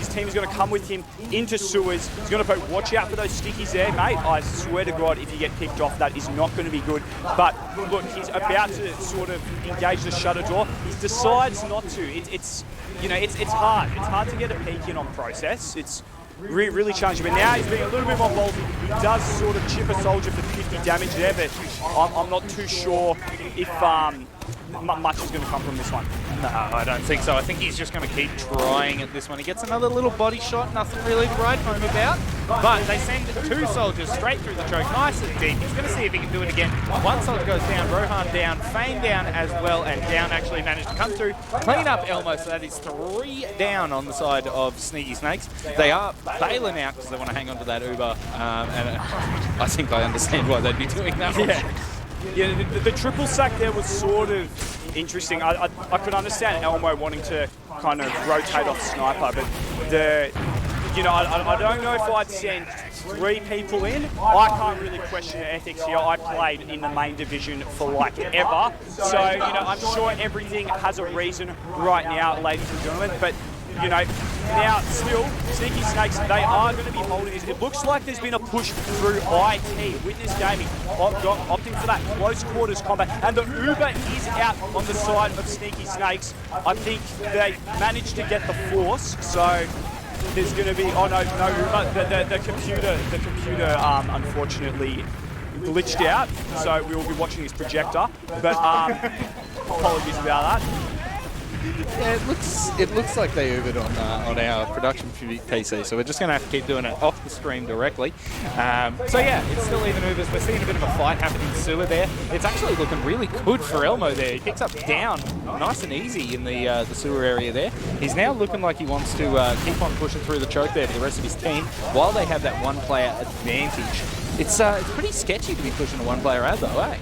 team is gonna come with him into sewers. He's gonna put, watch out for those stickies there, mate. I swear to God, if you get picked off, that is not gonna be good. But look, he's about to sort of engage the shutter door. He decides not to. It's you know, it's hard. It's hard to get a peek in on process. It's really challenging, but now he's being a little bit more bold. He does sort of chip a soldier for 50 damage there, but I'm not too sure if much is going to come from this one. No, I don't think so. I think he's just going to keep trying at this one. He gets another little body shot, nothing really to write home about. But they send two soldiers straight through the choke, nice and deep. He's going to see if he can do it again. One soldier goes down, Rohan down, Fane down as well, and Down actually managed to come through, clean up Elmo, so that is 3 down on the side of Sneaky Snakes. They are bailing out because they want to hang on to that Uber, and I think I understand why they'd be doing that. Yeah, the triple sack there was sort of interesting. I could understand Elmo wanting to kind of rotate off Sniper, but I don't know if I'd send 3 people in, I can't really question the ethics here. I played in the main division for like ever. So, you know, I'm sure everything has a reason right now, ladies and gentlemen. But, you know, now still, Sneaky Snakes, they are going to be holding this. It looks like there's been a push through IT, Witness Gaming, opting for that close quarters combat. And the Uber is out on the side of Sneaky Snakes. I think they managed to get the force, so there's going to be, oh no Uber, the computer unfortunately glitched out, so we will be watching this projector, but apologies about that. Yeah, it looks like they Ubered on our production PC, so we're just going to have to keep doing it off the stream directly. So yeah, it's still even Ubers. We're seeing a bit of a fight happening in sewer there. It's actually looking really good for Elmo there. He picks up down nice and easy in the sewer area there. He's now looking like he wants to keep on pushing through the choke there for the rest of his team while they have that one-player advantage. It's pretty sketchy to be pushing a one-player ad though, eh?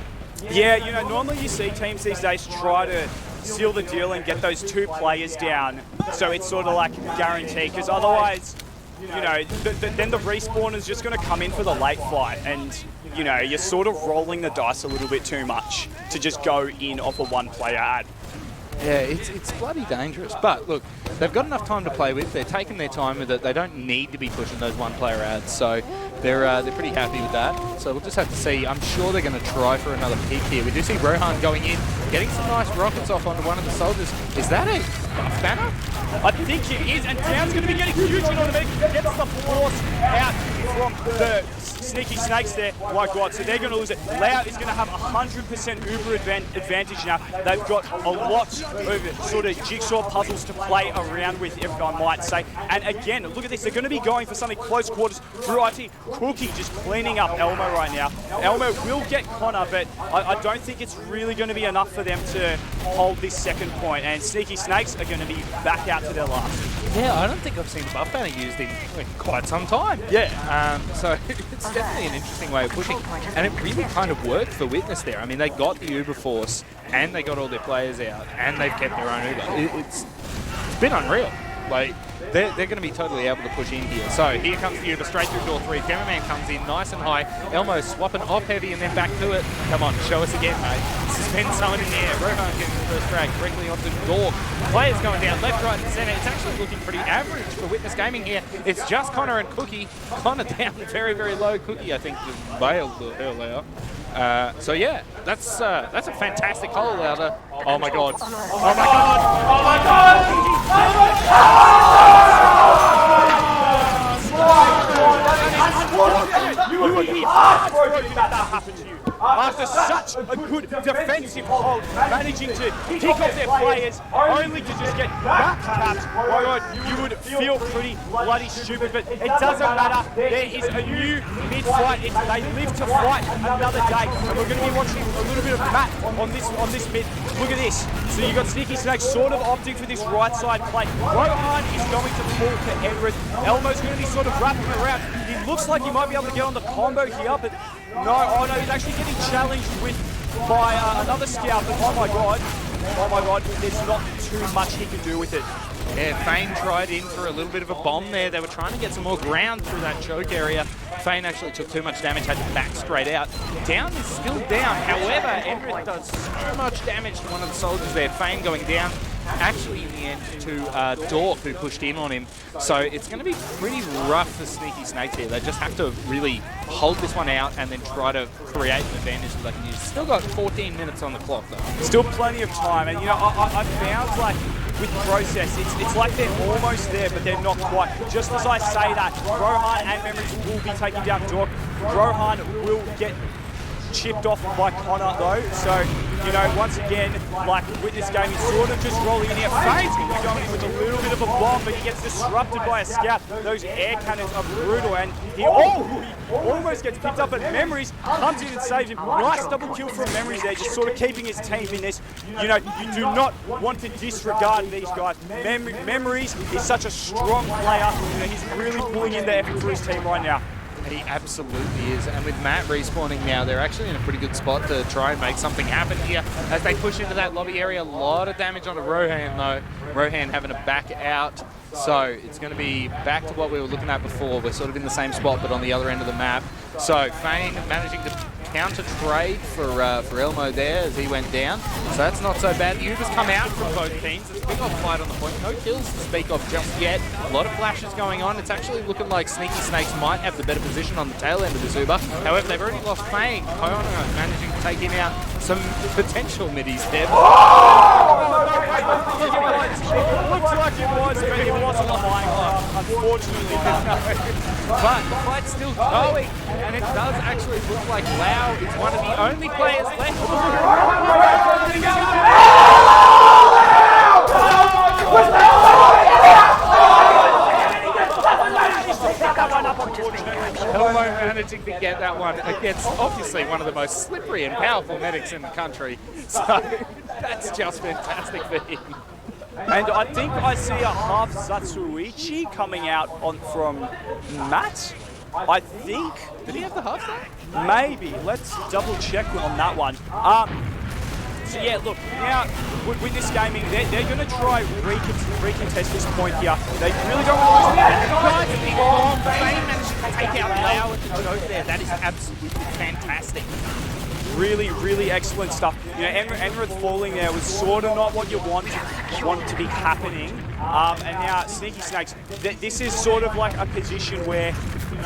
Yeah, you know, normally you see teams these days try to seal the deal and get those 2 players down, so it's sort of like guaranteed, because otherwise, you know, then the respawn is just going to come in for the late fight, and, you know, you're sort of rolling the dice a little bit too much to just go in off a one-player ad. Yeah, it's bloody dangerous. But look, they've got enough time to play with. They're taking their time with it. They don't need to be pushing those one-player ads, so they're pretty happy with that. So we'll just have to see. I'm sure they're going to try for another peek here. We do see Rohan going in, getting some nice rockets off onto one of the soldiers. Is that a buff banner? I think it is, and Down's going to be getting huge on the medic. Gets the force out from the Sneaky Snakes there. My God, so they're going to lose it. Lau is going to have 100% Uber advantage now. They've got a lot of sort of jigsaw puzzles to play around with, if I might say. And again, look at this. They're going to be going for something close quarters through IT. Cookie just cleaning up Elmo right now. Elmo will get Connor, but I don't think it's really going to be enough for them to hold this second point. And Sneaky Snakes are going to be back out to their last. Yeah, I don't think I've seen buff banner used in quite some time. Yeah, so it's definitely an interesting way of pushing, and it really kind of worked for Witness there. I mean, they got the Uber force, and they got all their players out, and they've kept their own Uber. It's been unreal. Like, they're going to be totally able to push in here. So here comes the Uber straight through door 3. Cameraman comes in nice and high. Elmo swapping off heavy and then back to it. Come on, show us again, mate. Suspend someone in the air. Rohan getting the first drag directly onto Dork. Players going down left, right, and centre. It's actually looking pretty average for Witness Gaming here. It's just Connor and Cookie. Connor down very, very low. Cookie, I think, just bailed the hell out. So yeah, that's a fantastic hole louder. Oh my God! Oh my God! Oh my God! You would be heartbroken that happened to you. After such a good defensive hold, managing to pick off their players, only to just get back-tapped. My God, you would feel pretty bloody stupid, but it doesn't matter. There is a new mid-fight. They live to fight another day, and we're going to be watching a little bit of Matt on this mid. Look at this. So you've got Sneaky Snakes sort of opting for this right side play. Rohan is going to pull to Enrith. Elmo's going to be sort of wrapping around. He looks like he might be able to get on the combo here, but no, he's actually getting challenged by another scout, but oh my God, there's not too much he can do with it. Yeah, Fane tried in for a little bit of a bomb there. They were trying to get some more ground through that choke area. Fane actually took too much damage, had to back straight out. Down is still down. However, Enrith does so much damage to one of the soldiers there. Fane going down. Actually, in the end, to Dork, who pushed in on him. So it's going to be pretty rough for Sneaky Snakes here. They just have to really hold this one out and then try to create an advantage that they can use. Still got 14 minutes on the clock, though. Still plenty of time. And, you know, I found, like, with Process, it's like they're almost there, but they're not quite. Just as I say that, Rohan and Memories will be taking down Dork. Rohan will get chipped off by Connor though, so you know, once again, like Witness Game, he's sort of just rolling in here. Fane's going to be going in with a little bit of a bomb, but he gets disrupted by a scout. Those air cannons are brutal, and he almost gets picked up, but Memories comes in and saves him. Nice double kill from Memories there, just sort of keeping his team in this. You know, you do not want to disregard these guys. Memories is such a strong player. You know, he's really pulling in the effort for his team right now. He absolutely is, and with Matt respawning now, they're actually in a pretty good spot to try and make something happen here as they push into that lobby area. A lot of damage on Rohan though. Rohan having to back out. So it's going to be back to what we were looking at before. We're sort of in the same spot, but on the other end of the map. So Fane managing to counter trade for Elmo there as he went down. So that's not so bad. The Ubers come out from both teams. It's a big off fight on the point. No kills to speak of just yet. A lot of flashes going on. It's actually looking like Sneaky Snakes might have the better position on the tail end of this Uber. However, they've already lost Fane. Kono managing to take him out. Some potential middies there. It looks like it was, but it wasn't flying. Unfortunately, But the fight's still going, and it does actually look like Lau is one of the only players left. Elmo managing to get that one against obviously one of the most slippery and powerful medics in the country. So that's just fantastic for him. And I think I see a half Zatsuichi coming out from Matt. I think. Did he have the half there? Maybe. Let's double check on that one. So yeah, look, now with this gaming, they're going to try recontest this point here. They really don't want to lose it. Big bomb. Fane managed to take out Lau at the joke there. That is absolutely fantastic. Really, really excellent stuff. You know, Enrith falling there was sort of not what you want to be happening. And now Sneaky Snakes, this is sort of like a position where,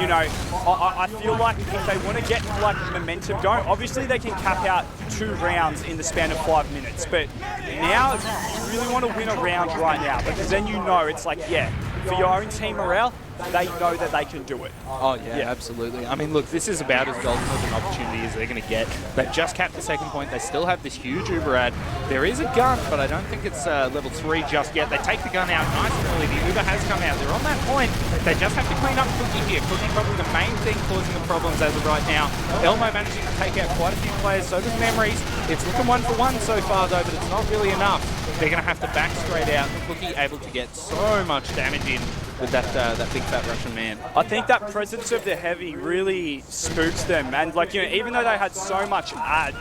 you know, I feel like if they want to get like momentum going, obviously they can cap out 2 rounds in the span of 5 minutes. But now you really want to win a round right now, because then you know it's like, yeah, for your own team morale, they know that they can do it. Oh, yeah, absolutely. I mean, look, this is about as golden of an opportunity as they're going to get. They've just capped the second point. They still have this huge Uber ad. There is a gun, but I don't think it's level 3 just yet. They take the gun out nice and early. The Uber has come out. They're on that point. They just have to clean up Cookie here. Cookie probably the main thing causing the problems as of right now. Elmo managing to take out quite a few players, so does Memories. It's looking 1 for 1 so far, though, but it's not really enough. They're going to have to back straight out. Cookie able to get so much damage in with that big fat Russian man. I think that presence of the heavy really spooks them, and like, you know, even though they had so much ad,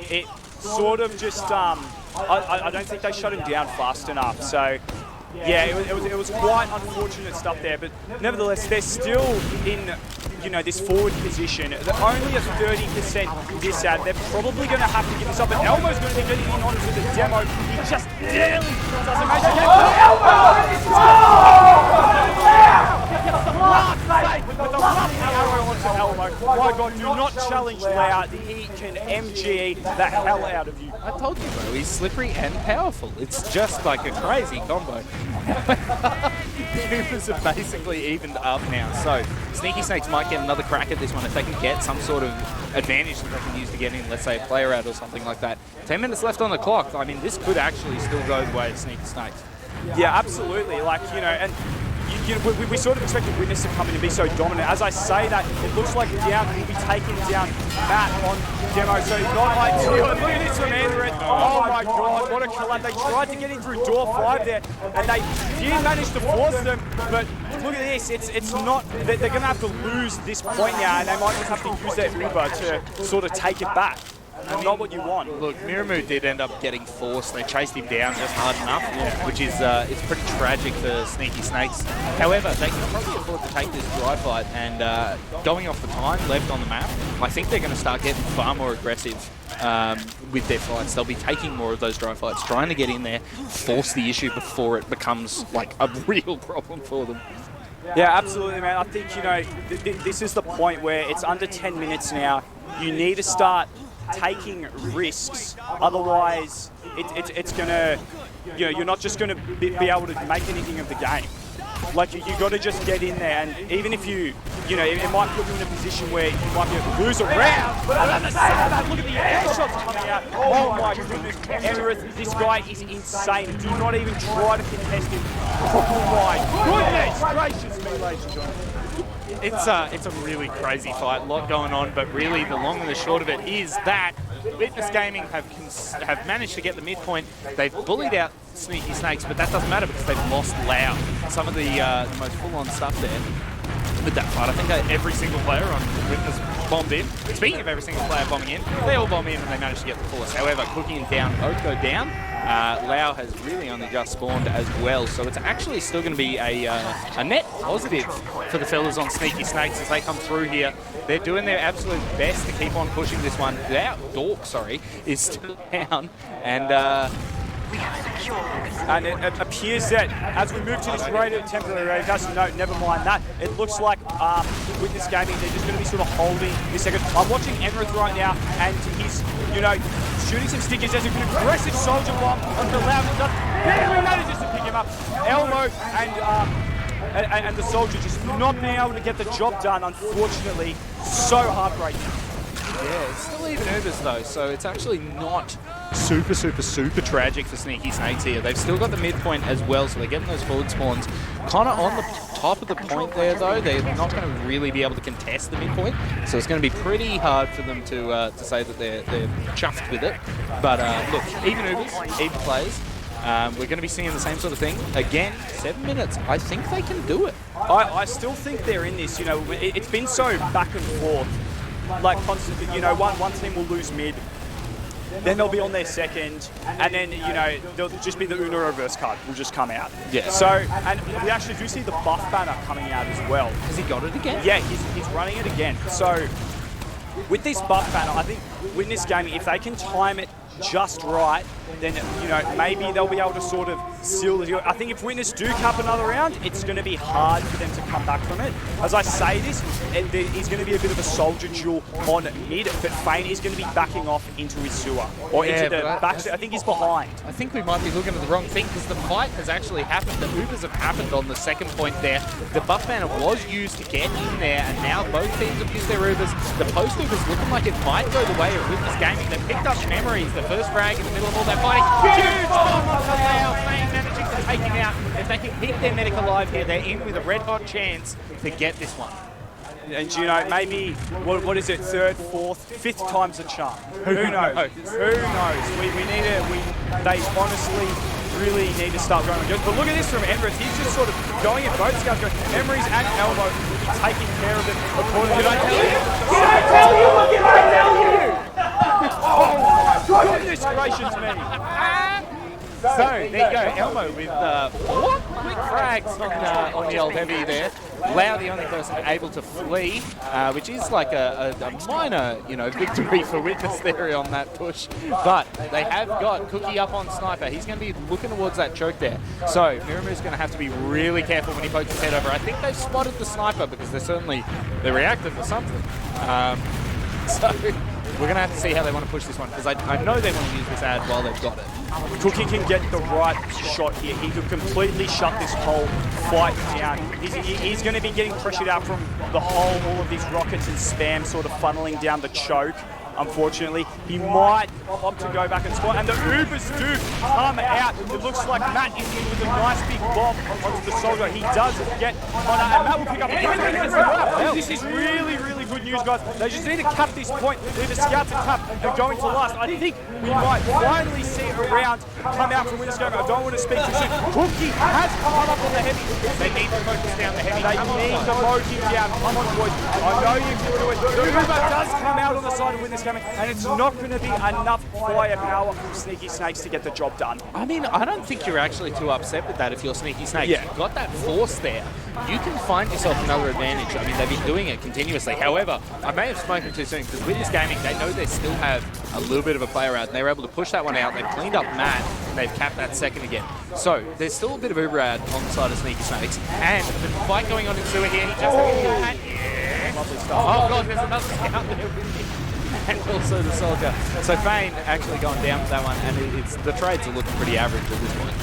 it sort of just I don't think they shut him down fast enough. So yeah, it was quite unfortunate stuff there, but nevertheless they're still in, you know, this forward position. They're only a 30% dis ad. They're probably going to have to give this up, and Elmo's going to be getting in onto the demo. He just barely doesn't make it. With the rough arrow onto Elmo. My God, do not challenge Lau. He can MG the hell out of you. I told you, bro, he's slippery and powerful. It's just like a crazy combo. The Ubers are basically evened up now, so Sneaky Snakes might get another crack at this one if they can get some sort of advantage that they can use to get in, let's say, a player out or something like that. 10 minutes left on the clock. I mean, this could actually still go the way of Sneaky Snakes. Yeah, absolutely. Like, you know, and we sort of expected Witness to come in and be so dominant. As I say that, it looks like Down will be taking down Matt on demo, so not ideal. And look at this from Enrith. Oh my God, what a collab. They tried to get in through door 5 there, and they did manage to force them, but look at this, it's not, they're going to have to lose this point now, and they might just have to use their Uber to sort of take it back. Not what you want. Look, Miramu did end up getting forced. They chased him down just hard enough, which is it's pretty tragic for Sneaky Snakes. However, they can probably afford to take this dry fight, and going off the time left on the map, I think they're going to start getting far more aggressive with their fights. They'll be taking more of those dry fights, trying to get in there, force the issue before it becomes like a real problem for them. Yeah, absolutely, man. I think, you know, this is the point where it's under 10 minutes now. You need to start taking risks, otherwise it's gonna, you know, you're not just gonna be able to make anything of the game. Like, you got to just get in there, and even if you know, it might put you in a position where you might be able to lose a round. But at the same time, look at the air shots coming out. Oh my goodness, Enrith, this guy is insane. Do not even try to contest him. Oh my goodness gracious me, ladies and gentlemen. It's a really crazy fight, a lot going on, but really the long and the short of it is that Witness Gaming have managed to get the midpoint. They've bullied out Sneaky Snakes, but that doesn't matter because they've lost Lau. Some of the most full-on stuff there with that fight. I think every single player on Witness bombed in. Speaking of every single player bombing in, they all bomb in and they managed to get the force. However, Cookie and Down both go down. Lau has really only just spawned as well, so it's actually still going to be a net positive for the fellas on Sneaky Snakes as they come through here. They're doing their absolute best to keep on pushing this one. Dork, sorry, is still down, and it appears that as we move to this temporary raid, actually no, never mind that. It looks like Witness Gaming, they're just going to be sort of holding this second. I'm watching Enrith right now, and he's, shooting some stickers. There's an aggressive soldier bomb on the loud. Barely manages to pick him up. Elmo and the soldier just not being able to get the job done, unfortunately. So heartbreaking. Yeah, it's still even Ubers though, so it's actually not super tragic for Sneaky Snakes here. They've still got the midpoint as well, so they're getting those forward spawns kind of on the top of the point there though. They're not going to really be able to contest the midpoint, so it's going to be pretty hard for them to say that they're chuffed with it. But look, even Ubers, even plays. We're going to be seeing the same sort of thing. Again, 7 minutes. I think they can do it. I still think they're in this. It's been so back and forth. Like constantly, one team will lose mid, then they'll be on their second, and then, there'll just be the Uno reverse card will just come out. Yeah. So, and we actually do see the buff banner coming out as well. Has he got it again? Yeah, he's running it again. So, with this buff banner, I think Witness Gaming, if they can time it just right, then, maybe they'll be able to sort of seal the deal. I think if Witness do cap another round, it's going to be hard for them to come back from it. As I say this, there is going to be a bit of a soldier duel on mid, but Fane is going to be backing off into his sewer. Or into the back. I think he's behind. I think we might be looking at the wrong thing, because the fight has actually happened. The Ubers have happened on the second point there. The buff banner was used to get in there, and now both teams have used their Ubers. The post Ubers looking like it might go the way of Witness Gaming. They picked up Memories, the first frag in the middle of all that fighting. Huge bomb on the Lau, Fane managing to take him out. If they can keep their medic alive here, they're in with a red hot chance to get this one. And maybe, what is it, third, fourth, fifth time's a charm. Who knows? Who knows? They honestly really need to start going. But look at this from Enrith. He's just sort of going at both scouts. Memories and Elmo will be taking care of it according to... Did I tell you? Did I tell you? Oh my goodness gracious me. So, there you go, Elmo with 4 quick frags on the old heavy there. Lau, the only person able to flee, which is like a minor, victory for Witness there on that push. But they have got Cookie up on Sniper. He's going to be looking towards that choke there. So, Miramu's going to have to be really careful when he pokes his head over. I think they've spotted the Sniper because they're reactive or something. So, we're going to have to see how they want to push this one, because I know they want to use this ad while they've got it. Cookie can get the right shot here. He could completely shut this whole fight down. He's going to be getting pressured out from the hole, all of these rockets and spam sort of funneling down the choke. Unfortunately, he might opt to go back and squat, and the Ubers do come out. It looks like Matt is in with a nice big bomb onto the soldier. He does get on, and Matt will pick up. This is really good news, guys. They just need to cap this point, leave the scouts and cap, and go into last. I think we might finally see a round come out from Winners Game. I don't want to speak too soon. Cookie has come up on the heavy. They need to focus down the heavy. They need to mow him down. Come on, boys. I know you can do it. The Uber does come out on the side of Winners Game, and it's not going to be enough firepower from Sneaky Snakes to get the job done. I mean, I don't think you're actually too upset with that if you're Sneaky Snakes. Yeah. You've got that force there. You can find yourself another advantage. I mean, they've been doing it continuously. However, I may have spoken too soon, because Witness Gaming, they know they still have a little bit of a player out, and they were able to push that one out. They've cleaned up Matt, and they've capped that second again. So, there's still a bit of Uber ad on the side of Sneaky Snakes. And the fight going on in sewer here, he just yeah. Lovely stuff. Oh god, there's another scout there with me. And also the soldier. So Fane actually going down for that one, and the trades are looking pretty average at this point.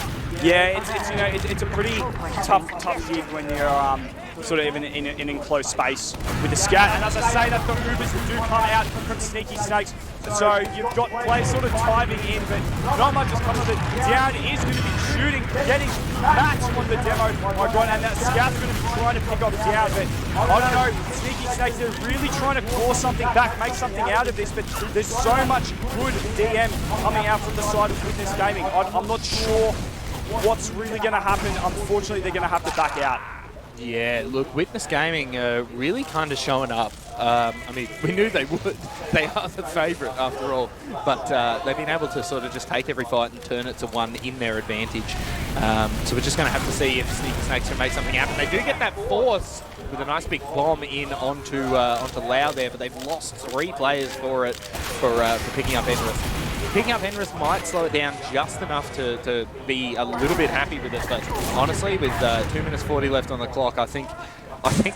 Yeah, it's a pretty tough gig when you're sort of in an enclosed space with the scout. And as I say, that the Ubers do come out from Sneaky Snakes. So you've got players sort of timing in, but not much is coming of it. Down is going to be shooting, getting Matt on the demo. Oh my god, and that scout's going to be trying to pick up Down, but I don't know. Sneaky Snakes, they're really trying to claw something back, make something out of this, but there's so much good DM coming out from the side of Witness Gaming. I'm not sure what's really going to happen. Unfortunately, they're going to have to back out. Yeah, look, Witness Gaming really kind of showing up I mean, we knew they would. They are the favourite after all, but they've been able to sort of just take every fight and turn it to one in their advantage. So we're just going to have to see if Sneaky Snakes can make something happen. They do get that force with a nice big bomb in onto Lau there, but they've lost 3 players for it for picking up Enrith. Picking up Enrith might slow it down just enough to be a little bit happy with it, but honestly, with 2 minutes 40 left on the clock, I think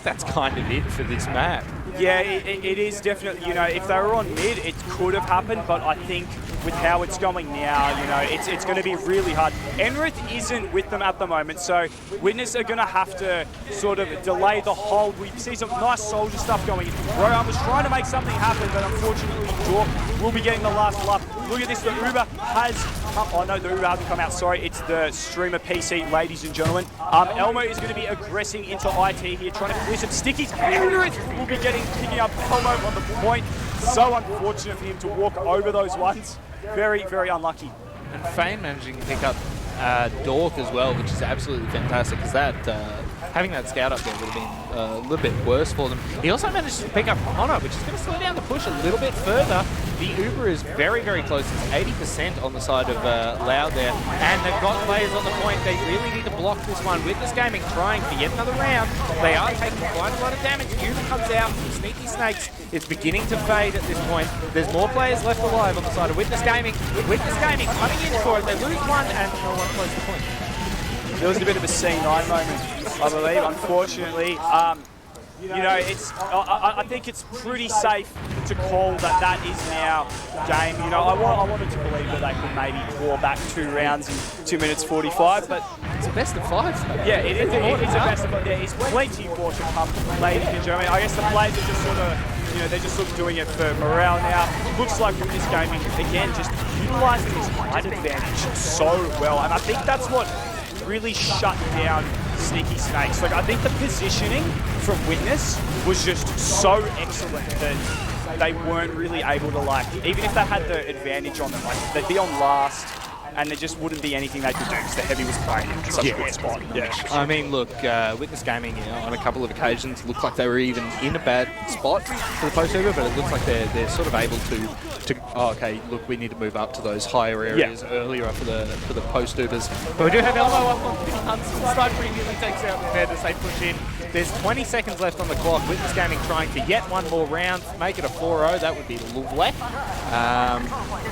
that's kind of it for this map. Yeah, it is definitely, you know, if they were on mid, it could have happened, but I think with how it's going now, you know, it's going to be really hard. Enrith isn't with them at the moment, so Witness are going to have to sort of delay the hold. We see some nice soldier stuff going. Rohan was trying to make something happen, but unfortunately, Dork will be getting the last luck. Look at this, the Uber has come, oh no, the Uber hasn't come out, sorry, it's the streamer PC, ladies and gentlemen. Elmo is going to be aggressing into IT here, trying to clear some stickies. Enrith will be picking up Elmo on the point. So unfortunate for him to walk over those ones. Very, very unlucky. And Fane managing to pick up Dork as well, which is absolutely fantastic, because that having that scout up there would have been a little bit worse for them. He also managed to pick up Connor, which is going to slow down the push a little bit further. The Uber is very, very close. It's 80% on the side of Lau there, and they've got players on the point. They really need to block this one. Witness Gaming trying for yet another round. They are taking quite a lot of damage. Uber comes out. Sneaky Snakes is beginning to fade at this point. There's more players left alive on the side of Witness Gaming. Witness Gaming coming in for it. They lose one, and no one close the point. There was a bit of a C9 moment, I believe, unfortunately. You know, I think it's pretty safe to call that is now game. You know, I wanted to believe that they could maybe draw back 2 rounds in 2 minutes 45, but it's a best of 5. Yeah, it is a best of 5. There is plenty more to come, ladies and gentlemen. I guess the players are just sort of, you know, they're just sort of doing it for morale now. Looks like Witness Gaming, again, just utilising his height advantage so well, and I think that's what really shut down Sneaky Snakes. Like, I think the positioning from Witness was just so excellent that they weren't really able to, like, even if they had the advantage on them, like, they'd be on last and there just wouldn't be anything they could do because the Heavy was playing in such a good spot. Yeah. I mean, look, Witness Gaming, you know, on a couple of occasions looked like they were even in a bad spot for the post over, but it looks like they're sort of able to oh, okay, look, we need to move up to those higher areas earlier for the post overs. But we do have Elmo up on Hunts. Sniper immediately takes out the Fed as they push in. There's 20 seconds left on the clock. Witness Gaming trying to get one more round, make it a 4-0. That would be lovely.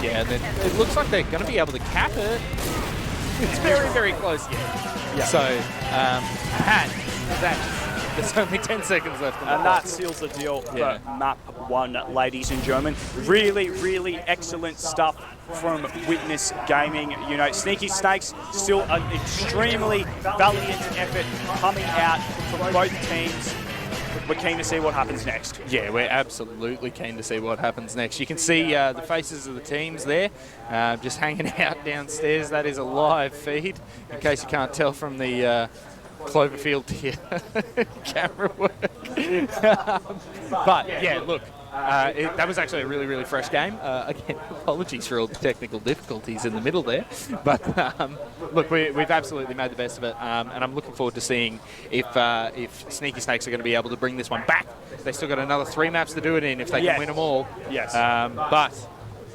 Yeah, then it looks like they're going to be able to cap it. It's very, very close yet. Yeah. So, there's only 10 seconds left. And that seals the deal for map 1, ladies and gentlemen. Really, really excellent stuff from Witness Gaming. You know, Sneaky Snakes, still an extremely valiant effort coming out from both teams. We're keen to see what happens next. Yeah, we're absolutely keen to see what happens next. You can see the faces of the teams there, just hanging out downstairs. That is a live feed, in case you can't tell from the Cloverfield here camera work. But yeah, look, that was actually a really, really fresh game. Again, apologies for all the technical difficulties in the middle there. But look, we've absolutely made the best of it, and I'm looking forward to seeing if Sneaky Snakes are going to be able to bring this one back. They still got another 3 maps to do it in if they can win them all. Yes. But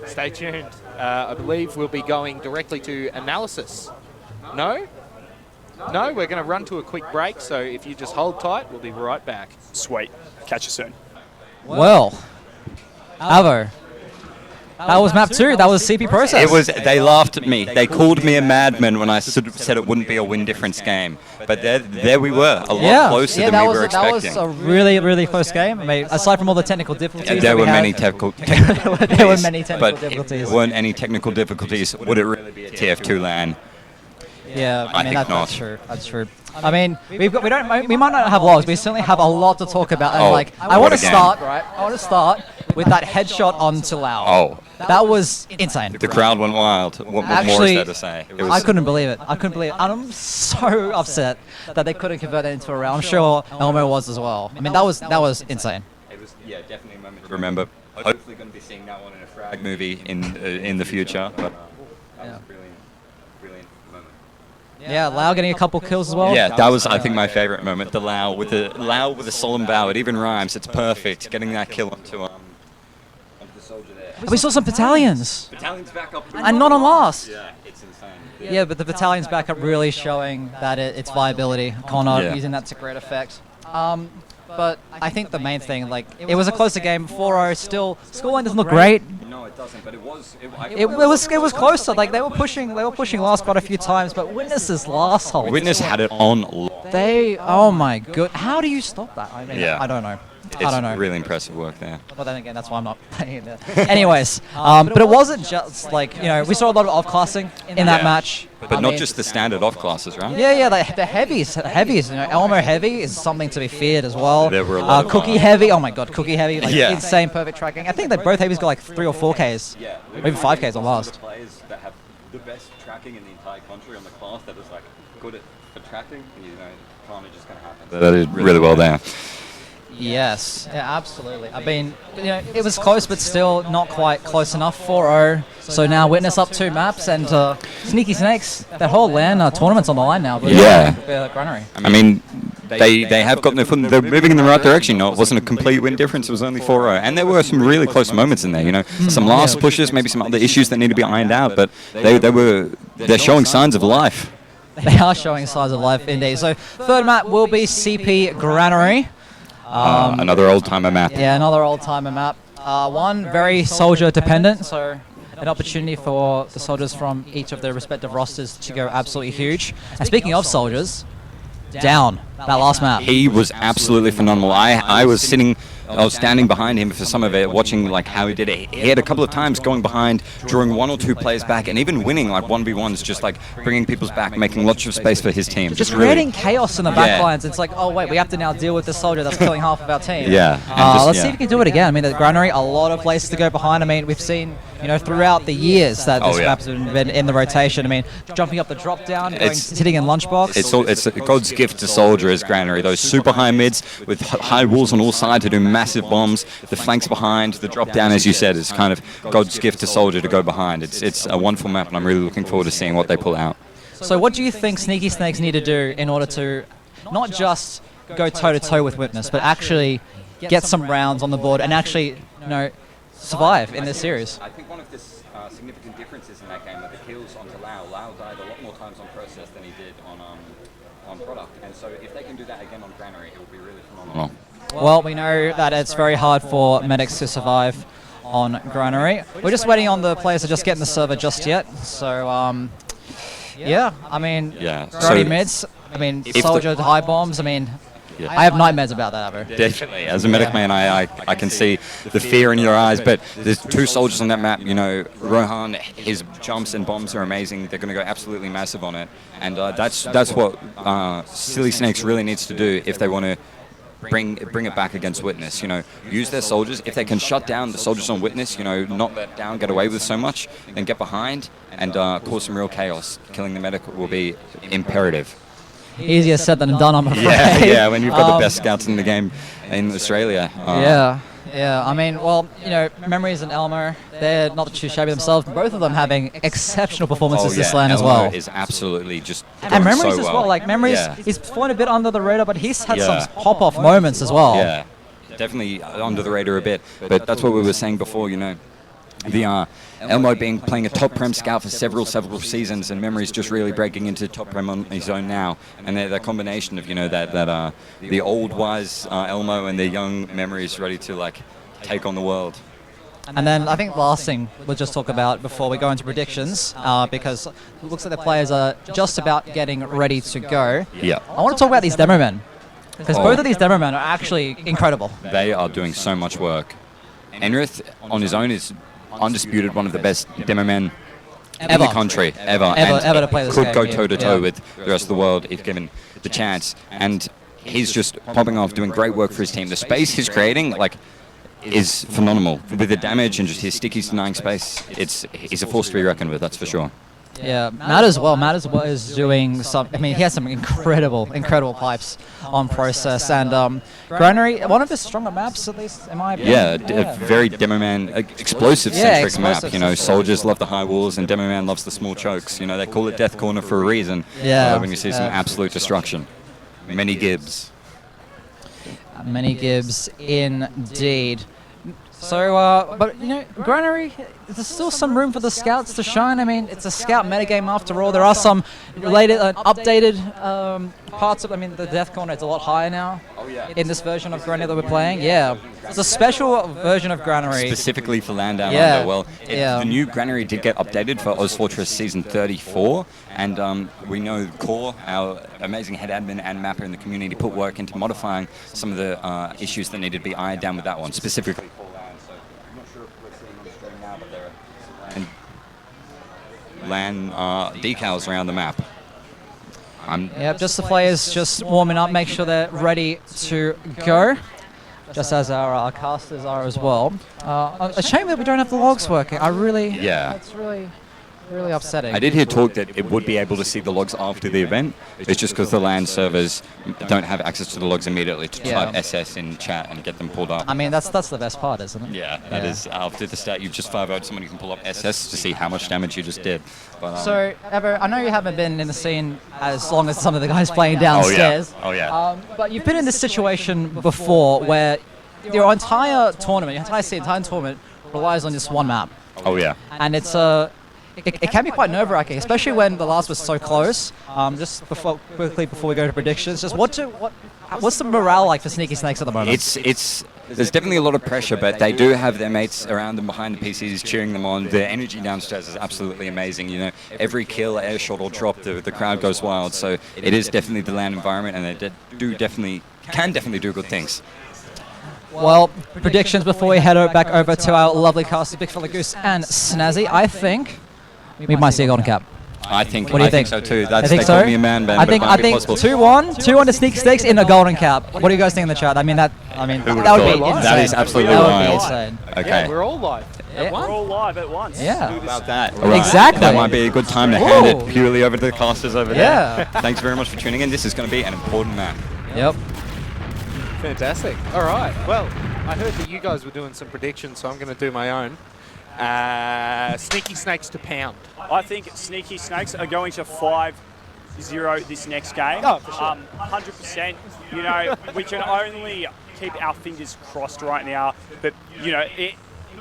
stay tuned. I believe we'll be going directly to analysis. No, we're going to run to a quick break, so if you just hold tight, we'll be right back. Sweet. Catch you soon. Well, Avo, that was map 2. That was CP process. It was. They laughed at me. They called me a madman when I said it wouldn't be a win difference game. But there we were, a lot closer than we were expecting. That was a really, really close game. I mean, aside from all the technical difficulties, there were many technical difficulties. There were many technical difficulties. If there weren't any technical difficulties, would it really be a TF2 LAN? Yeah, I mean that's true. That's true. I mean, we might not have logs, but we certainly have a lot to talk about. And I want to start with that headshot onto Lau. Oh, that was insane. The crowd went wild. What more is there to say? I couldn't believe it. And I'm so upset that they couldn't convert it into a round. I'm sure Elmo was as well. I mean, that was insane. It was definitely a moment to remember. Hopefully, going to be seeing that one in a frag movie in the future. But that was brilliant moment. Yeah, Lau getting a couple kills as well. Yeah, that was, I think, my favorite moment. The Lau with a solemn bow. It even rhymes. It's perfect. Getting that kill onto the soldier there. We saw some battalions. Battalions back up. And not on last. Yeah, it's insane. Yeah, but the battalion's back up really showing that its viability. Connor using that to great effect. But I think the main thing, like, it was a closer game. 4-0 still. Scoreline doesn't look great. No, it doesn't. But it was. It was closer. Like they were pushing last quite a few times. But Witness's last hold. Witness had it on. Oh my god. How do you stop that? I mean, I don't know. I don't know. Really impressive work there. Well, then again, that's why I'm not playing it. Anyways, but it wasn't just like, we saw a lot of off-classing in that match. But not just the standard off-classes, right? Yeah, the heavies. Elmo heavy is something to be feared as well. There were a lot of Cookie heavy, oh my god, Cookie heavy, insane perfect tracking. I think that both heavies got like 3 or 4Ks, maybe 5Ks on last. Players that have the best tracking in the entire country on the class that is like good at tracking, kind of just going to happen. That is really well there. Yes, absolutely. I mean, it was close, but still not quite close enough. 4-0. So now Witness up 2 maps, and Sneaky Snakes, that whole LAN tournament's on the line now. Granary. I mean, they have gotten their foot. They're moving in the right direction. No, it wasn't a complete win difference. It was only 4-0, and there were some really close moments in there. Some last pushes, maybe some other issues that need to be ironed out, but they're showing signs of life. They are showing signs of life indeed. So third map will be CP Granary. Another old-timer map. Yeah, another old-timer map. One very soldier-dependent, so an opportunity for the soldiers from each of their respective rosters to go absolutely huge. And speaking of soldiers, Down, that last map. He was absolutely phenomenal. I was standing behind him for some of it, watching like how he did it. He had a couple of times going behind, drawing 1 or 2 players back, and even winning like 1v1s, just like bringing people's back, making lots of space for his team. Just creating chaos in the back lines. It's like, oh wait, we have to now deal with this soldier that's killing half of our team. Let's see if we can do it again. I mean, at Granary, a lot of places to go behind. I mean, we've seen, throughout the years that this map's been in the rotation. I mean, jumping up the drop down, sitting in lunchbox. It's God's gift to soldier as Granary. Those super high mids with high walls on all sides to do massive bombs. The flanks behind, the drop down, as you said, is kind of God's gift to soldier to go behind. It's a wonderful map, and I'm really looking forward to seeing what they pull out. So what do you think Sneaky Snakes need to do in order to not just go toe-to-toe with Witness, but actually get some rounds on the board and actually, survive in this series? I think one of the significant differences in that game are the kills onto Lau. Lau died a lot more times on process than he did on product, and so if they can do that again on Granary, it will be really phenomenal. Well, we know that it's very hard for medics to survive on Granary. We're just waiting on the players to just get in the server just yet. So, I mean, Brody mids. I mean, soldier high bombs. I mean, I have nightmares about that, Avo. Definitely. As a medic man, I can see the fear in your eyes, but there's 2 soldiers on that map. Rohan, his jumps and bombs are amazing. They're going to go absolutely massive on it, and that's what Silly Snakes really needs to do if they want to bring it back against Witness. Use their soldiers. If they can shut down the soldiers on Witness, not let Down get away with so much, then get behind and cause some real chaos. Killing the medic will be imperative. Easier said than done, I'm afraid. Yeah, when you've got the best scouts in the game in Australia. Yeah. I mean, well, Memories and Elmo, they're not too shabby themselves. Both of them having exceptional performances this LAN as well. Elmo is absolutely just and Memories so as well. Like Memories, he's flown a bit under the radar, but he's had some pop-off moments as well. Yeah, definitely under the radar a bit. But that's what we were saying before. The Elmo playing a top prem scout for several seasons, and Memory's just really breaking into top prem on his own now. And the combination of that the old wise Elmo and the young Memories ready to take on the world. And then I think the last thing we'll just talk about before we go into predictions, because it looks like the players are just about getting ready to go. Yeah. I want to talk about these demo men, because both of these demo men are actually incredible. They are doing so much work. Enrith on his own is undisputed one of the best demo men in the country ever to play this could game, go toe-to-toe with the rest of the world if given the chance, and he's just popping off, doing great work for his team. The space he's creating is phenomenal with the damage and just his stickies denying space. He's a force to be reckoned with, that's for sure. Yeah, Matt as well. Matt as well is doing some. I mean, he has some incredible pipes on process. And Granary, one of his stronger maps, at least in my opinion. Yeah, a very Demo Man explosive-centric map. You know, soldiers love the high walls, and Demo Man loves the small chokes. You know, they call it Death Corner for a reason. Yeah. When you see some absolute destruction, many Gibbs. Many Gibbs, indeed. So, but you know, Granary, there's still some room for the scouts to shine. I mean, it's a scout metagame after all. There are some related, updated parts of. I mean, the Death Corner is a lot higher now. In this version of Granary that we're playing, yeah, it's a special version of Granary. Specifically for LAN Downunder. Yeah. Well, the new Granary did get updated for Oz Fortress Season 34, and we know Core, our amazing head admin and mapper in the community, put work into modifying some of the issues that needed to be ironed down with that one, specifically for LAN. So I'm not sure if we're seeing on the screen now, but there are LAN decals around the map. Yep, just the players just warming up, make sure they're ready to go, just as our casters are as well. A shame that we don't have the logs working. That's really upsetting. I did hear talk that it would be able to see the logs after the event. It's just because the LAN servers don't have access to the logs immediately to type SS in chat and get them pulled up. I mean, that's the best part, isn't it? Yeah, that is. After the stat, you've just 5-0'd someone who can pull up SS to see how much damage you just did. But, so, Evo, I know you haven't been in the scene as long as some of the guys playing downstairs. Oh, yeah. But you've been in this situation before where your entire tournament, your entire tournament relies on this one map. Oh, yeah. And it's it can be quite nerve-wracking, especially when the last was so close. Just quickly before we go to predictions, just what's the morale like for Sneaky Snakes at the moment? There's definitely a lot of pressure, but they do have their mates around them behind the PCs cheering them on. The energy downstairs is absolutely amazing. You know, every kill, air shot or drop, the crowd goes wild. So it is definitely the LAN environment, and they can definitely do good things. Well, predictions before we head back over to our lovely casters, BigFellaGoose and Snazzy. I think we might see a golden cap. I think. What do you think? So too. I think so. Me a man, I think 2-1 to Sneaky Snakes in a golden cap. What do you guys think in the chat? I mean that would be insane. That is absolutely wild. Okay. Yeah, we're all live. We're all live at once. Yeah. How about that? Right. Exactly. That might be a good time to hand it purely over to the casters over there. Thanks very much for tuning in. This is going to be an important map. Yep. Fantastic. All right. Well, I heard that you guys were doing some predictions, so I'm going to do my own. Sneaky Snakes to pound. I think Sneaky Snakes are going to 5-0 this next game. Oh, for sure. 100%. You know, we can only keep our fingers crossed right now. But, you know,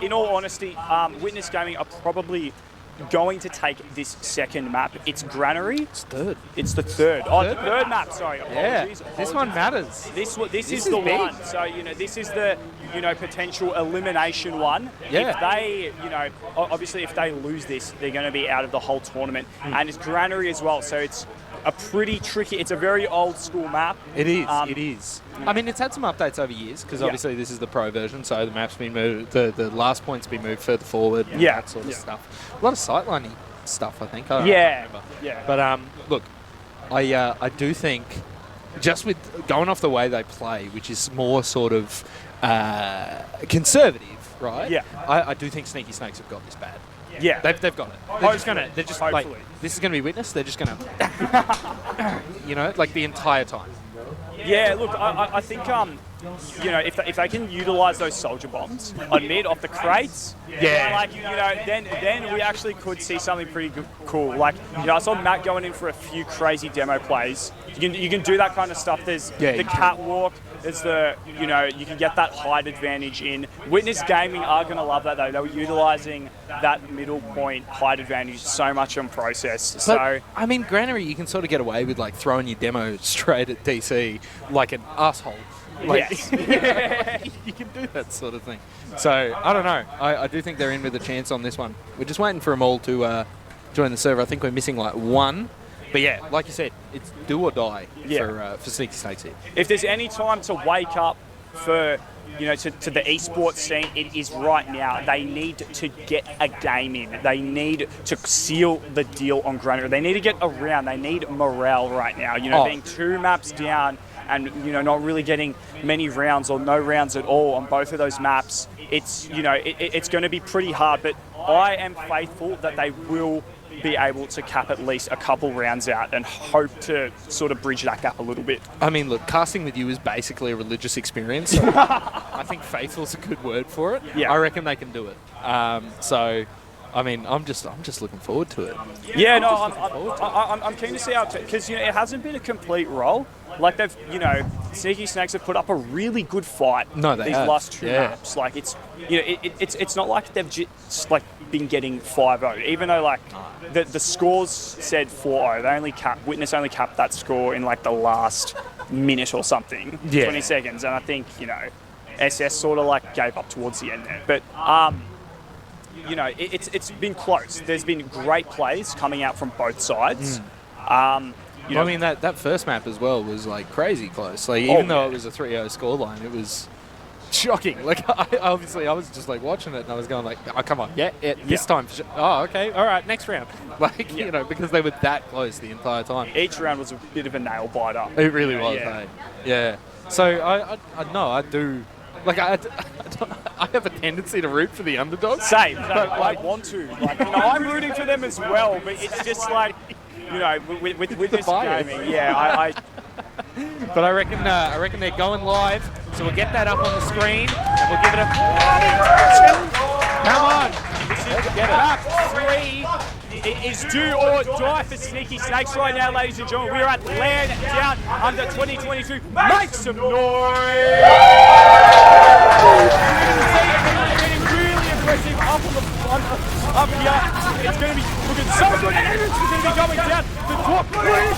in all honesty, Witness Gaming are probably going to take this second map. It's Granary. It's third. It's the third. The third map, sorry. Apologies. This one matters. This is the big. one. So, you know, this is the, you know, potential elimination one. Yeah. If they, you know, obviously if they lose this, they're going to be out of the whole tournament. And it's Granary as well, so it's a pretty tricky, it's a very old school map. It is, it is. I mean, it's had some updates over years, because obviously this is the pro version, so the map's been moved, the last point's been moved further forward, and that sort of stuff. A lot of sightlining stuff, I think. I don't remember. Yeah. But look, I do think, just with going off the way they play, which is more sort of conservative, right? Yeah. I do think Sneaky Snakes have got this bad. Yeah. They've got it. They're just like, this is going to be Witness, they're just going to, you know, like the entire time. Yeah, look, I think, you know, if they can utilize those soldier bombs on mid off the crates, like, you know, then we actually could see something pretty cool. Like, you know, I saw Matt going in for a few crazy demo plays. You can do that kind of stuff. There's the catwalk. There's the, you know, you can get that height advantage in. Witness Gaming are going to love that, though. They were utilizing that middle point height advantage so much on process. So, I mean, Granary, you can sort of get away with, like, throwing your demo straight at DC like an asshole. Like, yes. You can do that sort of thing. So, I don't know. I do think they're in with a chance on this one. We're just waiting for them all to join the server. I think we're missing, like, one. But yeah, like you said, it's do or die for Sneaky Snakes here. If there's any time to wake up for, you know, to the esports scene, it is right now. They need to get a game in. They need to seal the deal on Granary. They need to get around. They need morale right now. You know, being 2 maps down and, you know, not really getting many rounds or no rounds at all on both of those maps, it's, you know, it's going to be pretty hard. But I am faithful that they will be able to cap at least a couple rounds out and hope to sort of bridge that gap a little bit. I mean, look, casting with you is basically a religious experience. So I think faithful's a good word for it. Yeah. I reckon they can do it. So, I mean, I'm just looking forward to it. Yeah, no, I'm keen to see how, because it hasn't been a complete roll. Like they've, Sneaky Snakes have put up a really good fight. No, they these have. last 2 Yeah. maps. Like it's not like they've just been getting 5-0. Even though the scores said 4-0, Witness only capped that score in like the last minute or something, 20 seconds, and I think SS sort of like gave up towards the end there. But it's been close. There's been great plays coming out from both sides. I mean, that first map as well was like crazy close. Like even though it was a 3-0 scoreline, it was shocking. Like I was just like watching it and I was going like, oh come on, this time. Oh okay, all right, next round. Like because they were that close the entire time. Each round was a bit of a nail biter. It really was. Hey? Yeah. So I do. Like I have a tendency to root for the underdogs. Same, but I want to. Like, I'm rooting for them as well, but it's just like, with this gaming, I But I reckon they're going live, so we'll get that up on the screen and we'll give it a. Come on, let's get it up. 3. It is do or die for Sneaky Snakes right now, ladies and gentlemen. We're at LAN Downunder 2022. Make some noise! Really aggressive up on the front, up here. It's going to be looking so good. It's going to be going down the top bridge.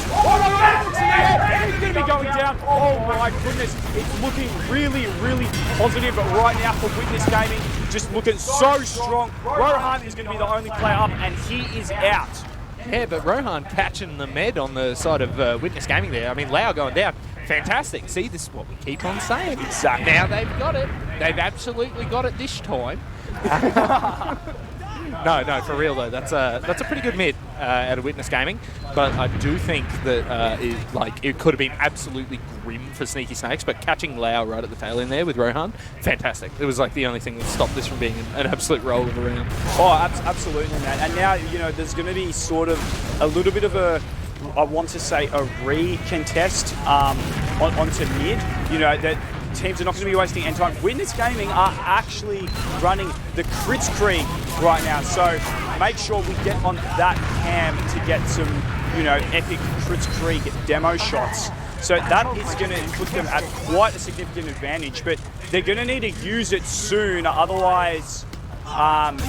It's going to be going down. Oh my goodness. It's looking really, really positive right now for Witness Gaming. Just looking so strong. Rohan is going to be the only player up, and he is out. Yeah, but Rohan catching the med on the side of Witness Gaming there. I mean, Lau going down. Fantastic. See, this is what we keep on saying. Exactly. Now they've got it. They've absolutely got it this time. No, for real though. That's a pretty good mid out of Witness Gaming, but I do think that it could have been absolutely grim for Sneaky Snakes. But catching Lau right at the tail end there with Rohan, fantastic. It was like the only thing that stopped this from being an absolute roll of a round. Oh, absolutely, man. And now there's going to be sort of a little bit of I want to say a re-contest onto mid. That teams are not going to be wasting any time. Witness Gaming are actually running the Crits Creek right now, so make sure we get on that cam to get some, epic Crits Creek demo shots. So that is going to put them at quite a significant advantage, but they're going to need to use it soon, otherwise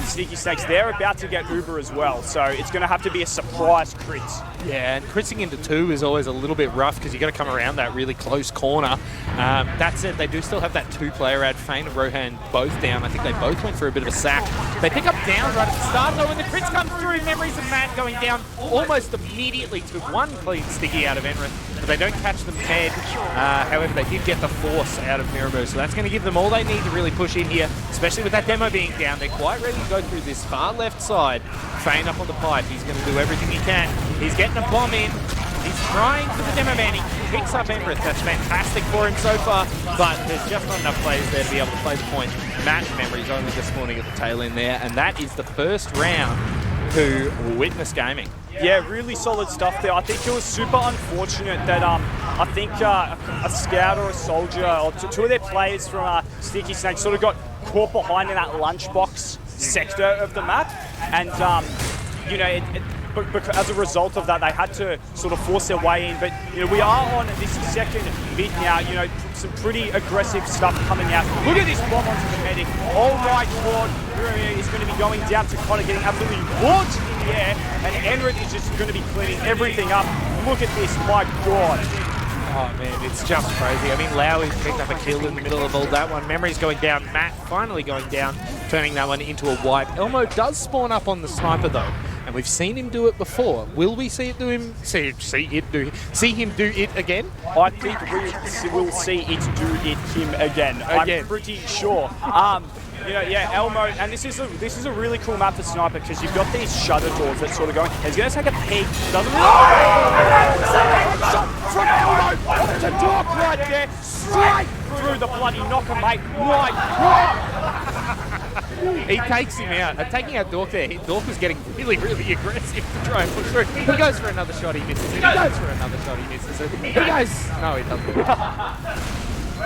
Sneaky Snakes, they're about to get Uber as well, so it's going to have to be a surprise crit. Yeah, and critting into 2 is always a little bit rough because you got to come around that really close corner. That said, they do still have that 2-player ad. Fane and Rohan both down. I think they both went for a bit of a sack. They pick up down right at the start, though, when the crits come through. Memories of Matt going down almost immediately to 1 clean sticky out of Enrith, but they don't catch them head. However, they did get the force out of Miramu, so that's going to give them all they need to really push in here, especially with that demo being down. They're quite ready to go through this far left side. Fane up on the pipe. He's going to do everything he can. He's getting a bomb in. He's trying for the demo ban. He picks up Emrith. That's fantastic for him so far, but there's just not enough players there to be able to play the point. Matt Memory's only just spawning at the tail end there, and that is the first round to Witness Gaming. Yeah, really solid stuff there. I think it was super unfortunate that I think a scout or a soldier or two of their players from Sneaky Snakes sort of got caught behind in that lunchbox sector of the map, and but as a result of that, they had to sort of force their way in. But we are on this second mid now. Some pretty aggressive stuff coming out. Look at this bomb onto the medic. Oh my god, is going to be going down to Connor, getting absolutely launched in the air, and Enrith is just going to be cleaning everything up. Look at this, my god. Oh man, it's just crazy. I mean, Lowry's picked up a kill in the middle of all that one. Memory's going down. Matt finally going down, turning that one into a wipe. Elmo does spawn up on the sniper though, and we've seen him do it before. Will we see it do him? See him do it again? I think we will see it do it him again. I'm pretty sure. Yeah, Elmo, and this is a really cool map for sniper because you've got these shutter doors that sort of going. He's going to take a peek. Doesn't shot from Elmo off the top right there, straight through the bloody knocker, mate. My God! He takes him out. Taking out Dork there, Dork was getting really, really aggressive to try and push through. He goes for another shot, he misses it. He goes for another shot, he misses it. He goes... No, he doesn't.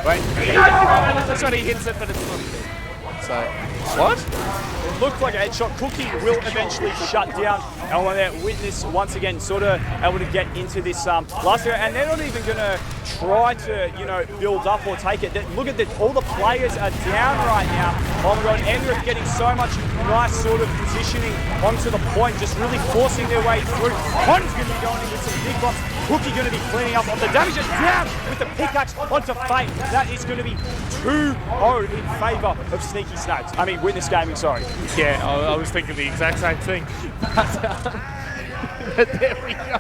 Wait. Another shot, he hits it, but it's not good. So... What? It looked like a headshot. Cookie will eventually shut down Elmo there. Witness once again sort of able to get into this last area, and they're not even going to try to, you know, build up or take it. Look at this, all the players are down right now. Oh my god, Enrith getting so much nice sort of positioning onto the point, just really forcing their way through. Con's going to be going in with some big box. Cookie going to be cleaning up on the damage, and down with the pickaxe onto Fate. That is going to be 2-0 in favour of Sneaky Snakes. I mean, Witness Gaming, sorry. Yeah, I was thinking the exact same thing. But there we go.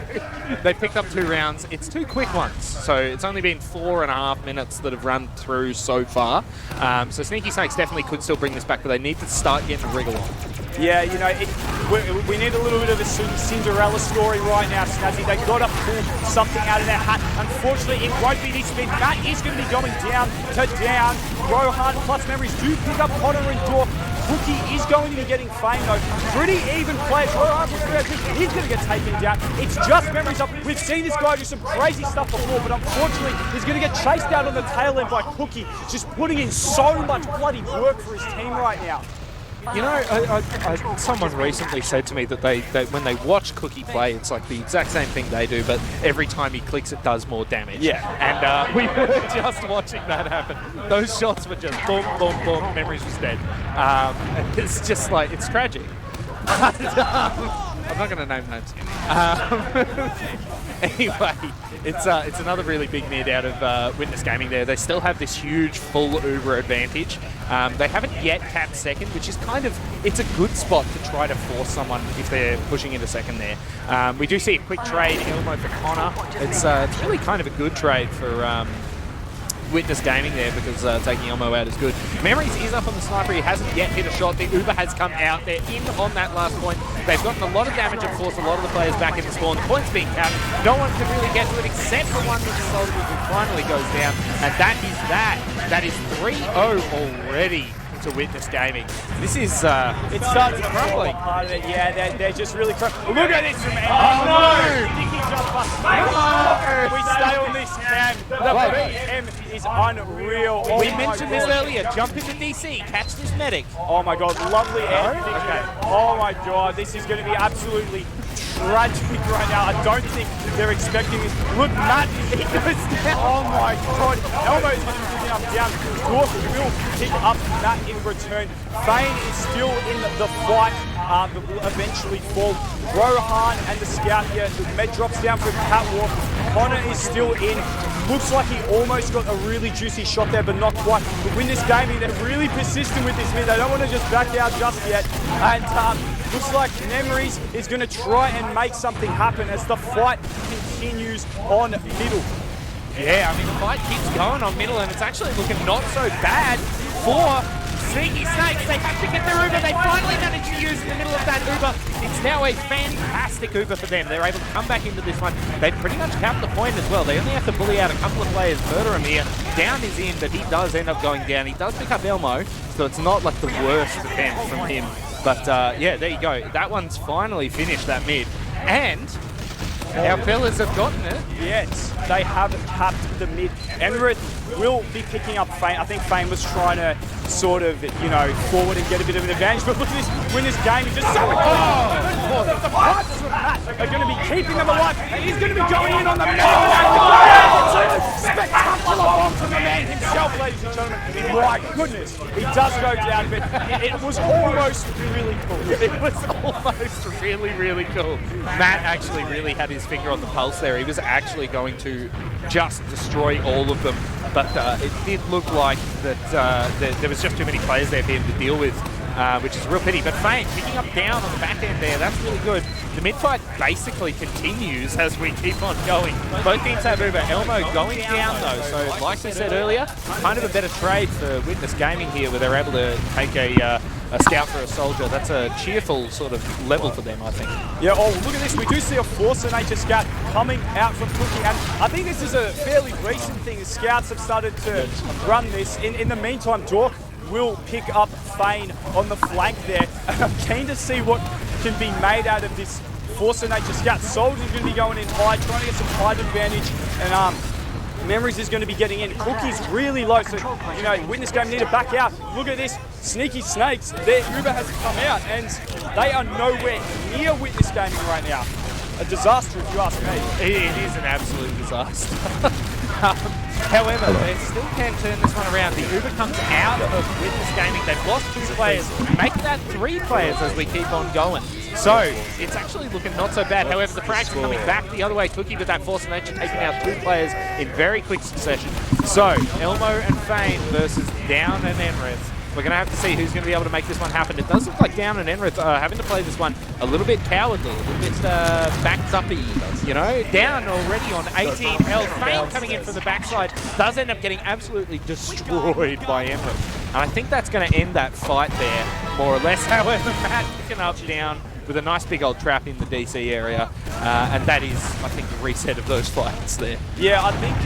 They picked up 2 rounds. It's 2 quick ones, so it's only been 4.5 minutes that have run through so far. So Sneaky Snakes definitely could still bring this back, but they need to start getting the wriggle on. Yeah, you know, we need a little bit of a Cinderella story right now, Snazzy. They've got to pull something out of their hat. Unfortunately, it won't be this spin. Matt is going to be going down to down. Rohan plus Memories do pick up Connor and Dork. Cookie is going to be getting Fame though. Pretty even players. Rohan he's going to get taken down. It's just Memories up. We've seen this guy do some crazy stuff before, but unfortunately, he's going to get chased down on the tail end by Cookie, just putting in so much bloody work for his team right now. You know, someone recently said to me that they when they watch Cookie play, it's like the exact same thing they do, but every time he clicks, it does more damage. Yeah. And we were just watching that happen. Those shots were just boom, boom, boom. Memories was dead. It's just like, it's tragic. I'm not going to name names. Anyway, it's another really big mid out of Witness Gaming there. They still have this huge full Uber advantage. They haven't yet capped second, which is kind of, it's a good spot to try to force someone if they're pushing into second there. We do see a quick trade, Elmo for Connor. It's really kind of a good trade for Witness Gaming there, because taking Elmo out is good. Memories is up on the sniper. He hasn't yet hit a shot. The Uber has come out. They're in on that last point. They've gotten a lot of damage and forced a lot of the players back in the spawn. The point's being capped. No one can really get to it except for one with the soldier who finally goes down. And that is that. That is 3-0 already to Witness Gaming. This is It's starting to crumble. Yeah, they're just really crumbling. Look at this from Em. Oh no! Sticky jumper. We stay on this cam. The BM is unreal. We mentioned this earlier. Jump into DC. Catch this medic. Oh my god, lovely air. Oh my god, this is going to be absolutely tragic right now. I don't think they're expecting this. Look, Matt, he goes down. Oh my god. Elmo's going to be picking up down. Dork will pick up Matt in return. Fane is still in the fight, but will eventually fall. Rohan and the scout here. The med drops down for Catwalk. Connor is still in. Looks like he almost got a really juicy shot there, but not quite. But Witness Gaming, they're really persistent with this mid. They don't want to just back out just yet. And looks like Memories is going to try and make something happen as the fight continues on middle. Yeah, I mean, the fight keeps going on middle, and it's actually looking not so bad for Sneaky Snakes. They have to get their Uber. They finally managed to use the middle of that Uber. It's now a fantastic Uber for them. They're able to come back into this one. They've pretty much capped the point as well. They only have to bully out a couple of players. Murder him here. Down is in, but he does end up going down. He does pick up Elmo, so it's not like the worst attempt from him. But yeah, there you go. That one's finally finished, that mid. And our fellas have gotten it. Yes, they have capped the mid. Enrith will be picking up Fame. I think Fame was trying to sort of, you know, forward and get a bit of an advantage. But look at this, Witness Gaming just so the parts from Matt are going to be keeping them alive. And he's going to be going in on the man. Spectacular bomb from the man himself, ladies and gentlemen. My goodness, he does go down, but it was almost really cool. It was almost really, really cool. Matt actually really had his finger on the pulse there. He was actually going to just destroy all of them, but it did look like that there was just too many players there for him to deal with, which is a real pity. But Fane picking up down on the back end there, that's really good. The mid-fight basically continues as we keep on going. Both teams have Uber. Elmo going down though, so like we said earlier, kind of a better trade for Witness Gaming here, where they're able to take a scout for a soldier. That's a cheerful sort of level for them, I think. Yeah, oh, look at this. We do see a Force of Nature scout coming out from Cookie, and I think this is a fairly recent thing. The scouts have started to run this. In the meantime, Dork will pick up Fane on the flank there. And I'm keen to see what can be made out of this Force of Nature Scout. Soldier's going to be going in high, trying to get some height advantage. And Memories is going to be getting in. Cookie's really low, so, you know, Witness Game need to back out. Look at this. Sneaky Snakes, their Uber has come out, and they are nowhere near Witness Gaming right now. A disaster, if you ask me. It is an absolute disaster. However, they still can turn this one around. The Uber comes out of Witness Gaming. They've lost 2 players. Make that 3 players as we keep on going. So, it's actually looking not so bad. However, the frags are coming back the other way. Cookie with that Force of Nature taking out 2 players in very quick succession. So, Elmo and Fane versus Down and Enrith. We're going to have to see who's going to be able to make this one happen. It does look like Down and Enrith are having to play this one a little bit cowardly, a little bit backed uppy, you know. Down already on 18 health. Fane coming in from the backside does end up getting absolutely destroyed by Enrith. And I think that's going to end that fight there, more or less. However, Matt picking up Down with a nice big old trap in the DC area. And that is, I think, the reset of those fights there. Yeah, I think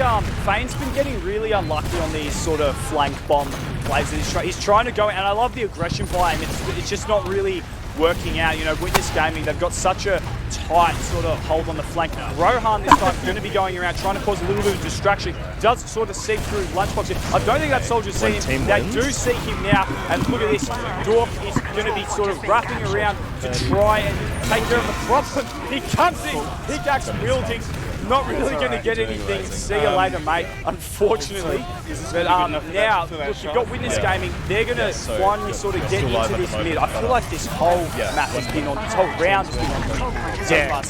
Fane's been getting really unlucky on these sort of flank bomb plays. He's trying to go, and I love the aggression by him. It's just not really working out. You know, Witness Gaming, they've got such a tight sort of hold on the flank. Rohan this time is going to be going around trying to cause a little bit of distraction. Does sort of seep through Lunchbox. I don't think that Soldier's see him. They do see him now, and look at this. Dork is going to be sort of wrapping around to try and take care of the problem. He comes in, pickaxe wielding. Not really going to get anything. See you later, mate, unfortunately. But now, look, you've got Witness Gaming. They're going to finally sort of get into this mid. I feel like this whole map has been on, this whole round has been on mid. Yeah,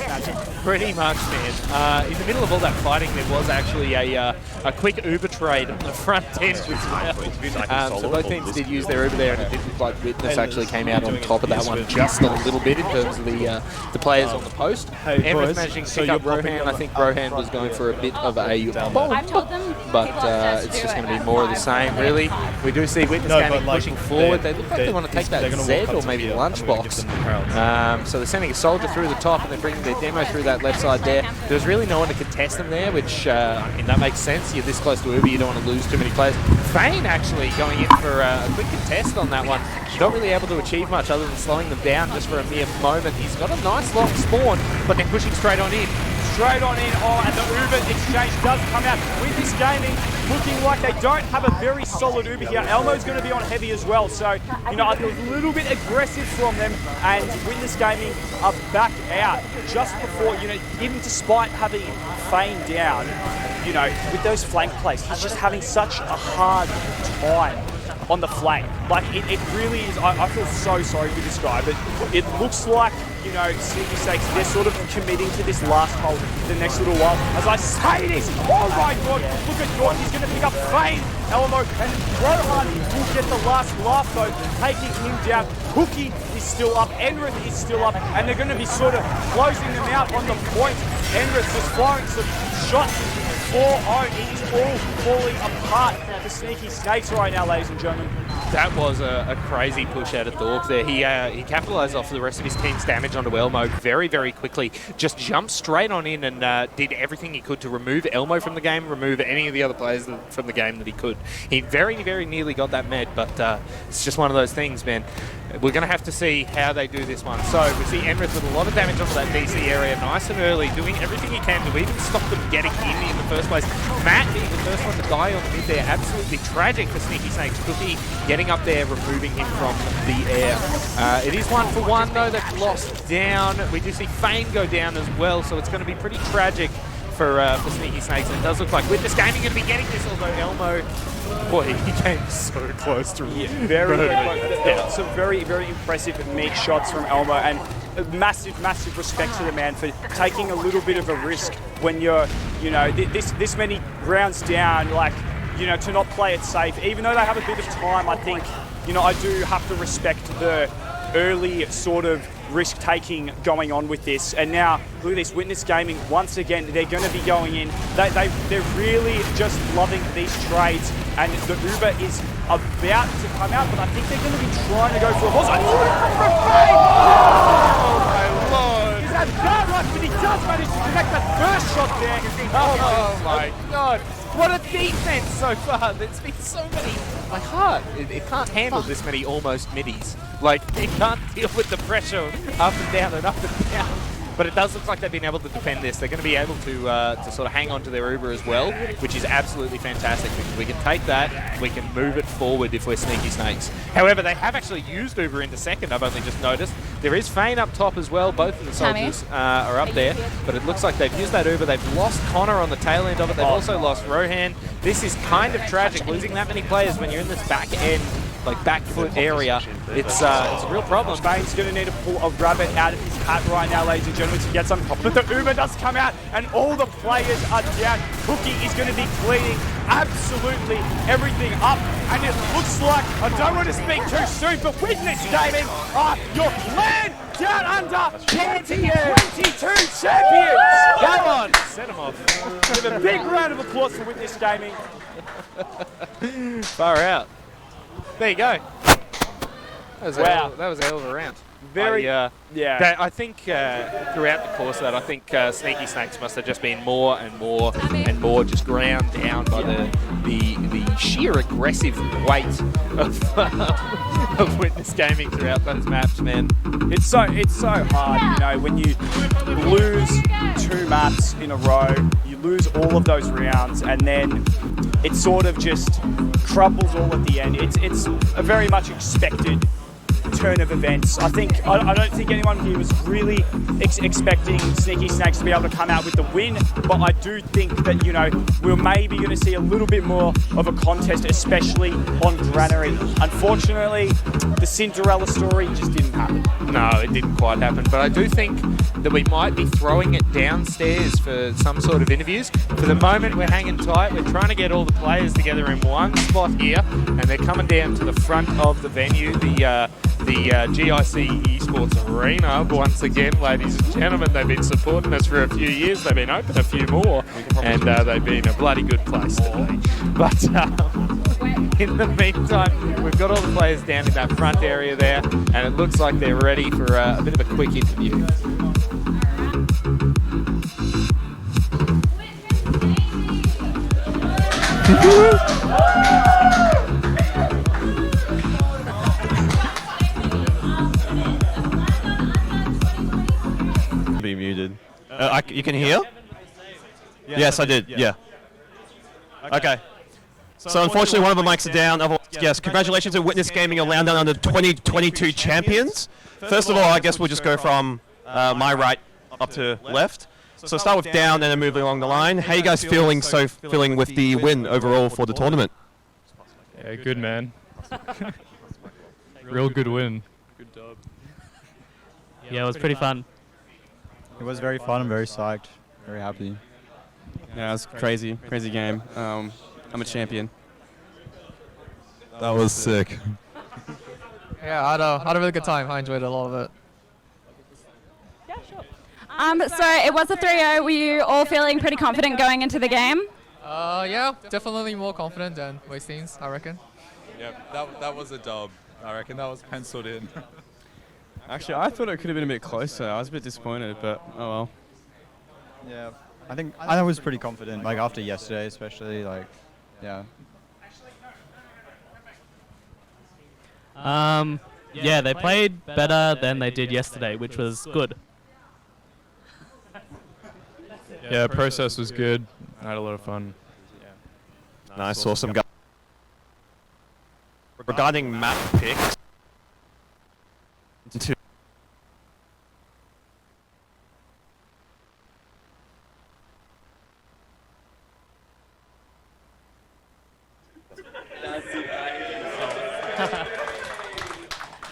pretty much, man. In the middle of all that fighting, there was actually a quick Uber trade on the front end as well. So both teams did use their Uber there, and it did look like Witness actually came out on top of that one just a little bit in terms of the players on the post. Emrith managing to pick up Rohan. I think Rohan was going for a bit of a bomb, but it's just going to be more of the same, really. We do see Witness Gaming pushing forward. They look like they want to take that Z or maybe Lunchbox. So they're sending a Soldier through the top, and they're bringing their demo through that left side there. There's really no one to contest them there, which, I mean, that makes sense. You're this close to Uber, you don't want to lose too many players. Fane actually going in for a quick contest on that one. Not really able to achieve much other than slowing them down just for a mere moment. He's got a nice long spawn, but then pushing straight on in. Straight on in, and the Uber exchange does come out. Witness Gaming looking like they don't have a very solid Uber here. Elmo's going to be on heavy as well, so, you know, it was a little bit aggressive from them, and Witness Gaming are back out just before, you know, even despite having Fane down, you know, with those flank plays, he's just having such a hard time on the flank. Like, it really is, I feel so sorry for this guy, but it looks like, you know, Sneaky Snakes, they're sort of committing to this last hole the next little while. As I say this, oh my god, look at York, he's going to pick up Fane, Elmo, and Rohan will get the last laugh though, taking him down. Cookie is still up, Enrith is still up, and they're going to be sort of closing them out on the point. Enrith just firing some shots. 4-0, it is all falling apart for Sneaky Snakes right now, ladies and gentlemen. That was a crazy push out of Dork there. He capitalised off the rest of his team's damage onto Elmo very, very quickly. Just jumped straight on in and did everything he could to remove Elmo from the game, remove any of the other players from the game that he could. He very, very nearly got that med, but it's just one of those things, man. We're going to have to see how they do this one. So we see Enrith with a lot of damage onto that DC area, nice and early, doing everything he can to even stop them getting in the first place. Matt being the first one to die on the mid there, absolutely tragic for Sneaky Snakes. Cookie getting up there, removing him from the air. It is 1-for-1 though, they've lost down. We do see Fane go down as well, so it's going to be pretty tragic for Sneaky Snakes. And it does look like Witness Gaming going to be getting this, although Elmo, boy, he came so close to very close. Yeah. Some very, very impressive meat shots from Elmo, and massive, massive respect to the man for taking a little bit of a risk when you're, you know, this many rounds down, like, you know, to not play it safe. Even though they have a bit of time, I think, you know, I do have to respect the early sort of risk-taking going on with this. And now, look at this, Witness Gaming, once again, they're going to be going in. They're really just loving these trades, and the Uber is about to come out, but I think they're going to be trying to go for a horse. Oh my lord! He's had guard rush, but he does manage to connect that first shot there. Oh my god! What a defense so far. There's been so many. My heart, it can't handle this many almost middies. Like, it can't deal with the pressure up and down and up and down. But it does look like they've been able to defend this. They're going to be able to sort of hang on to their Uber as well, which is absolutely fantastic because we can take that, we can move it forward if we're Sneaky Snakes. However, they have actually used Uber into second, I've only just noticed. There is Fane up top as well. Both of the soldiers are up there, but it looks like they've used that Uber. They've lost Connor on the tail end of it. They've also lost Rohan. This is kind of tragic, losing that many players when you're in this back end, like back foot area. It's a real problem. Spain's going to need to pull a rabbit out of his hat right now, ladies and gentlemen, to get some. But the Uber does come out, and all the players are down. Cookie is going to be cleaning absolutely everything up, and it looks like, I don't want to speak too soon, but Witness Gaming are your LAN Downunder 2022 champions! Come on! Set them off. Give a big round of applause for Witness Gaming. Far out. There you go. Wow. That was a hell of a round. Very, yeah. I think throughout the course of that, I think Sneaky Snakes must have just been more and more and more just ground down by the sheer aggressive weight of Witness Gaming throughout those maps, man. It's so hard, you know, when you lose 2 maps in a row, you lose all of those rounds, and then it sort of just crumbles all at the end. It's a very much expected turn of events. I don't think anyone here was really expecting Sneaky Snakes to be able to come out with the win, but I do think that, you know, we're maybe going to see a little bit more of a contest, especially on Granary. Unfortunately, the Cinderella story just didn't happen. No, it didn't quite happen, but I do think that we might be throwing it downstairs for some sort of interviews. For the moment, we're hanging tight. We're trying to get all the players together in one spot here, and they're coming down to the front of the venue, the GIC Esports Arena. Once again, ladies and gentlemen, they've been supporting us for a few years. They've been open a few more, and they've been a bloody good place today. But in the meantime, we've got all the players down in that front area there, and it looks like they're ready for a bit of a quick interview. Be muted. You can hear? Yes, I did. Yeah. Okay. So unfortunately, one of the mics are down. Yes, congratulations to Witness Gaming, LAN Downunder 2022 champions. First of all, I guess we'll just go from my right up to left. So start with down and then moving along the line. How are you guys feeling with the win overall for the tournament? Yeah, good, man. Real good win. Good dub. Yeah, it was pretty fun. It was very fun. I'm very psyched. Very happy. Yeah, it was crazy game. I'm a champion. That was sick. Yeah, I had a really good time. I enjoyed a lot of it. So it was a 3-0. Were you all feeling pretty confident going into the game? Yeah, definitely more confident than Wastings, I reckon. Yeah, that was a dub. I reckon that was penciled in. Actually, I thought it could have been a bit closer. I was a bit disappointed, but oh well. Yeah, I was pretty confident, like after yesterday especially, like, yeah. Yeah, they played better than they did yesterday, which was good. Yeah, process was good. I had a lot of fun. Nice, awesome guy. Regarding map picks,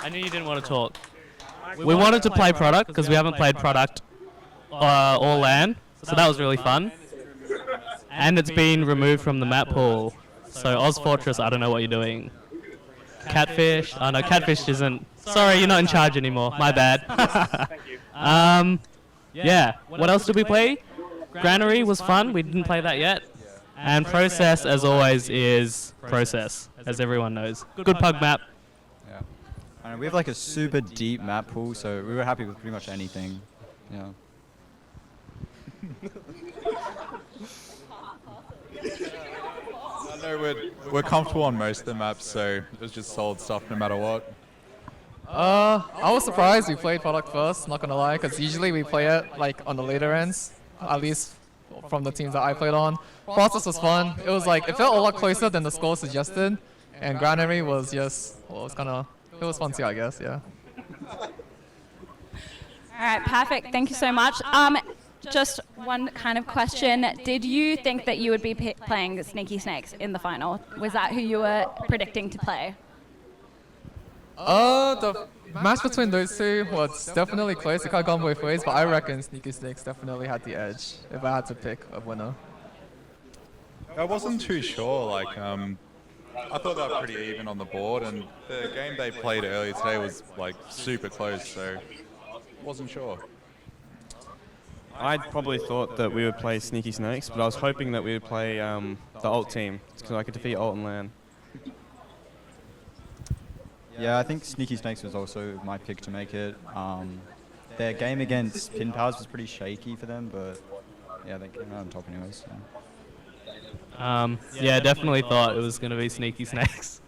I knew you didn't want to talk. We wanted to play product because we haven't played product or LAN, so that was really fun. And it's been removed from the map pool. So Oz Fortress, I don't know what you're doing. Catfish, oh no, Catfish isn't. Sorry, you're not in charge anymore. My bad. Yeah. What else did we play? Granary was fun. We didn't play that yet. And Process, as always, is Process, as everyone knows. Good pug map. Yeah. We have like a super deep map pool, so we were happy with pretty much anything. Yeah. So we're comfortable on most of the maps, so it was just solid stuff no matter what. I was surprised we played product first, not gonna lie, because usually we play it like on the later ends, at least from the teams that I played on. Process was fun. It was like, it felt a lot closer than the score suggested, and Granary was just, well, it was fun too, I guess, yeah. All right, perfect. Thank you so much. Just one kind of question. Did you think that you would be playing Sneaky Snakes in the final? Was that who you were predicting to play? The match between those two was definitely close. It could have gone both ways, but I reckon Sneaky Snakes definitely had the edge if I had to pick a winner. I wasn't too sure. Like, I thought they were pretty even on the board, and the game they played earlier today was like super close, so wasn't sure. I probably thought that we would play Sneaky Snakes, but I was hoping that we would play the Alt team, because I could defeat Alt and LAN. Yeah, I think Sneaky Snakes was also my pick to make it. Their game against Pin Powers was pretty shaky for them, but yeah, they came out on top anyways. Yeah, definitely thought it was going to be Sneaky Snakes,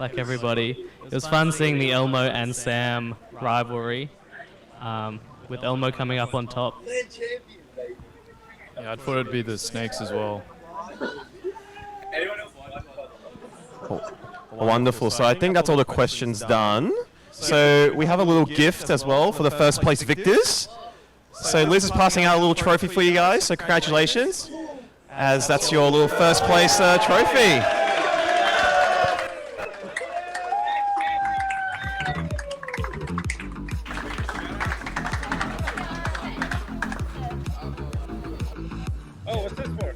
like everybody. It was fun seeing the Elmo and Sam rivalry, with Elmo coming up on top. Yeah, I thought it'd be the Snakes as well. Wonderful. So I think that's all the questions done. So we have a little gift as well for the first place victors. So Liz is passing out a little trophy for you guys, so congratulations, as that's your little first place trophy. Oh, what's this for?